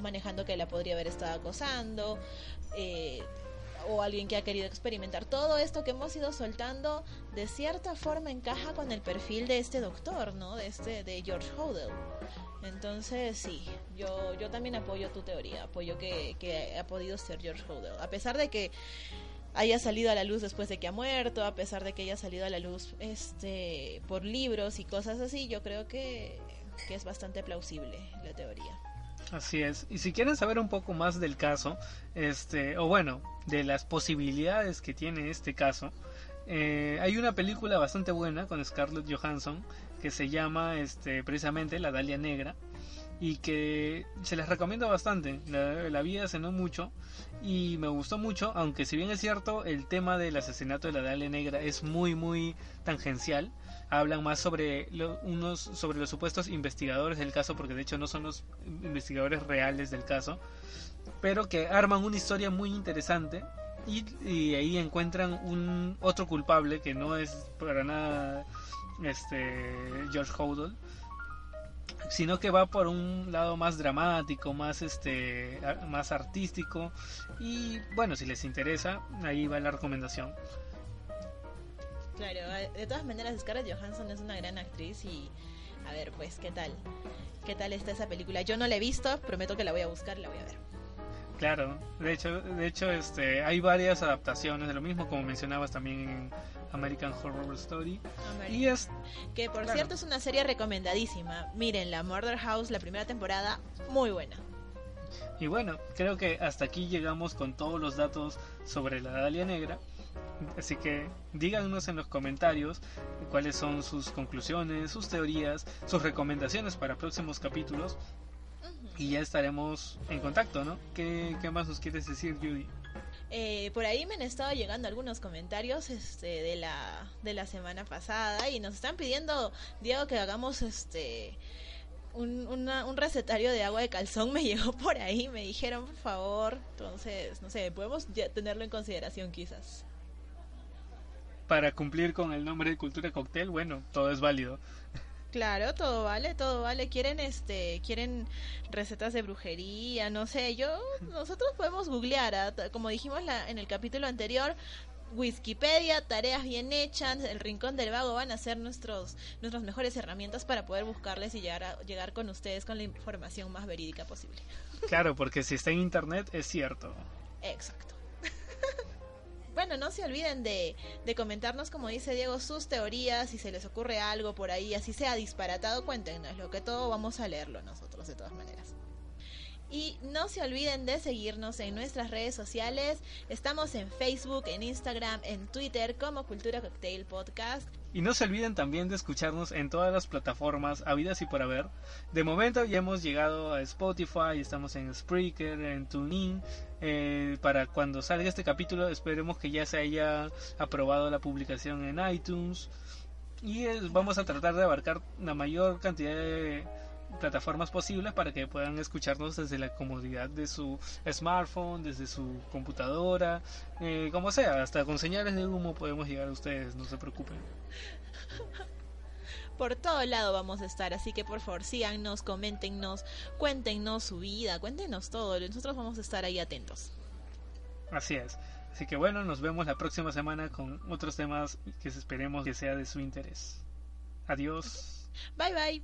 manejando que la podría haber estado acosando, o alguien que ha querido experimentar. Todo esto que hemos ido soltando de cierta forma encaja con el perfil de este doctor, ¿no? De George Hodel. Entonces sí, yo también apoyo tu teoría, apoyo que ha podido ser George Hodel, a pesar de que haya salido a la luz después de que ha muerto, a pesar de que haya salido a la luz por libros y cosas así. Yo creo que es bastante plausible la teoría. Así es. Y si quieren saber un poco más del caso, o bueno, de las posibilidades que tiene este caso, hay una película bastante buena con Scarlett Johansson que se llama precisamente La Dalia Negra, y que se les recomiendo bastante. La vi hace no mucho y me gustó mucho, aunque si bien es cierto el tema del asesinato de la Dalia Negra es muy tangencial. Hablan más sobre los supuestos investigadores del caso, porque de hecho no son los investigadores reales del caso, pero que arman una historia muy interesante y ahí encuentran un otro culpable que no es para nada George Hodel, sino que va por un lado más dramático, más artístico, y bueno, si les interesa, ahí va la recomendación. Claro, de todas maneras Scarlett Johansson es una gran actriz y a ver, pues, ¿qué tal está esa película? Yo no la he visto, prometo que la voy a buscar y la voy a ver. Claro, de hecho hay varias adaptaciones de lo mismo, como mencionabas también en American Horror Story. Y es que por cierto es una serie recomendadísima. Miren, la Murder House, la primera temporada, muy buena. Y bueno, creo que hasta aquí llegamos con todos los datos sobre la Dalia Negra. Así que díganos en los comentarios cuáles son sus conclusiones, sus teorías, sus recomendaciones para próximos capítulos. Y ya estaremos en contacto, ¿no? ¿Qué más nos quieres decir, Judy? Por ahí me han estado llegando algunos comentarios de la semana pasada y nos están pidiendo, Diego, que hagamos un recetario de agua de calzón. Me llegó por ahí, me dijeron por favor, entonces no sé, podemos ya tenerlo en consideración quizás. Para cumplir con el nombre de Cultura Cóctel, bueno, todo es válido. Claro, todo vale. Quieren recetas de brujería, no sé, nosotros podemos googlear, como dijimos en el capítulo anterior, Wikipedia, tareas bien hechas, el Rincón del Vago van a ser nuestras mejores herramientas para poder buscarles y llegar con ustedes con la información más verídica posible. Claro, porque si está en internet es cierto. Exacto. Bueno, no se olviden de comentarnos, como dice Diego, sus teorías, si se les ocurre algo por ahí, así sea disparatado, cuéntenos, lo que todo vamos a leerlo nosotros de todas maneras. Y no se olviden de seguirnos en nuestras redes sociales. Estamos en Facebook, en Instagram, en Twitter como Cultura Cocktail Podcast. Y no se olviden también de escucharnos en todas las plataformas habidas y por haber. De momento ya hemos llegado a Spotify, estamos en Spreaker, en TuneIn. Para cuando salga este capítulo esperemos que ya se haya aprobado la publicación en iTunes. Y vamos a tratar de abarcar la mayor cantidad de plataformas posibles para que puedan escucharnos desde la comodidad de su smartphone, desde su computadora, como sea, hasta con señales de humo podemos llegar a ustedes, no se preocupen. Por todo lado vamos a estar, así que por favor síganos, coméntenos, cuéntenos su vida, cuéntenos todo, nosotros vamos a estar ahí atentos. Así es, así que bueno, nos vemos la próxima semana con otros temas que esperemos que sea de su interés. Adiós. Bye bye.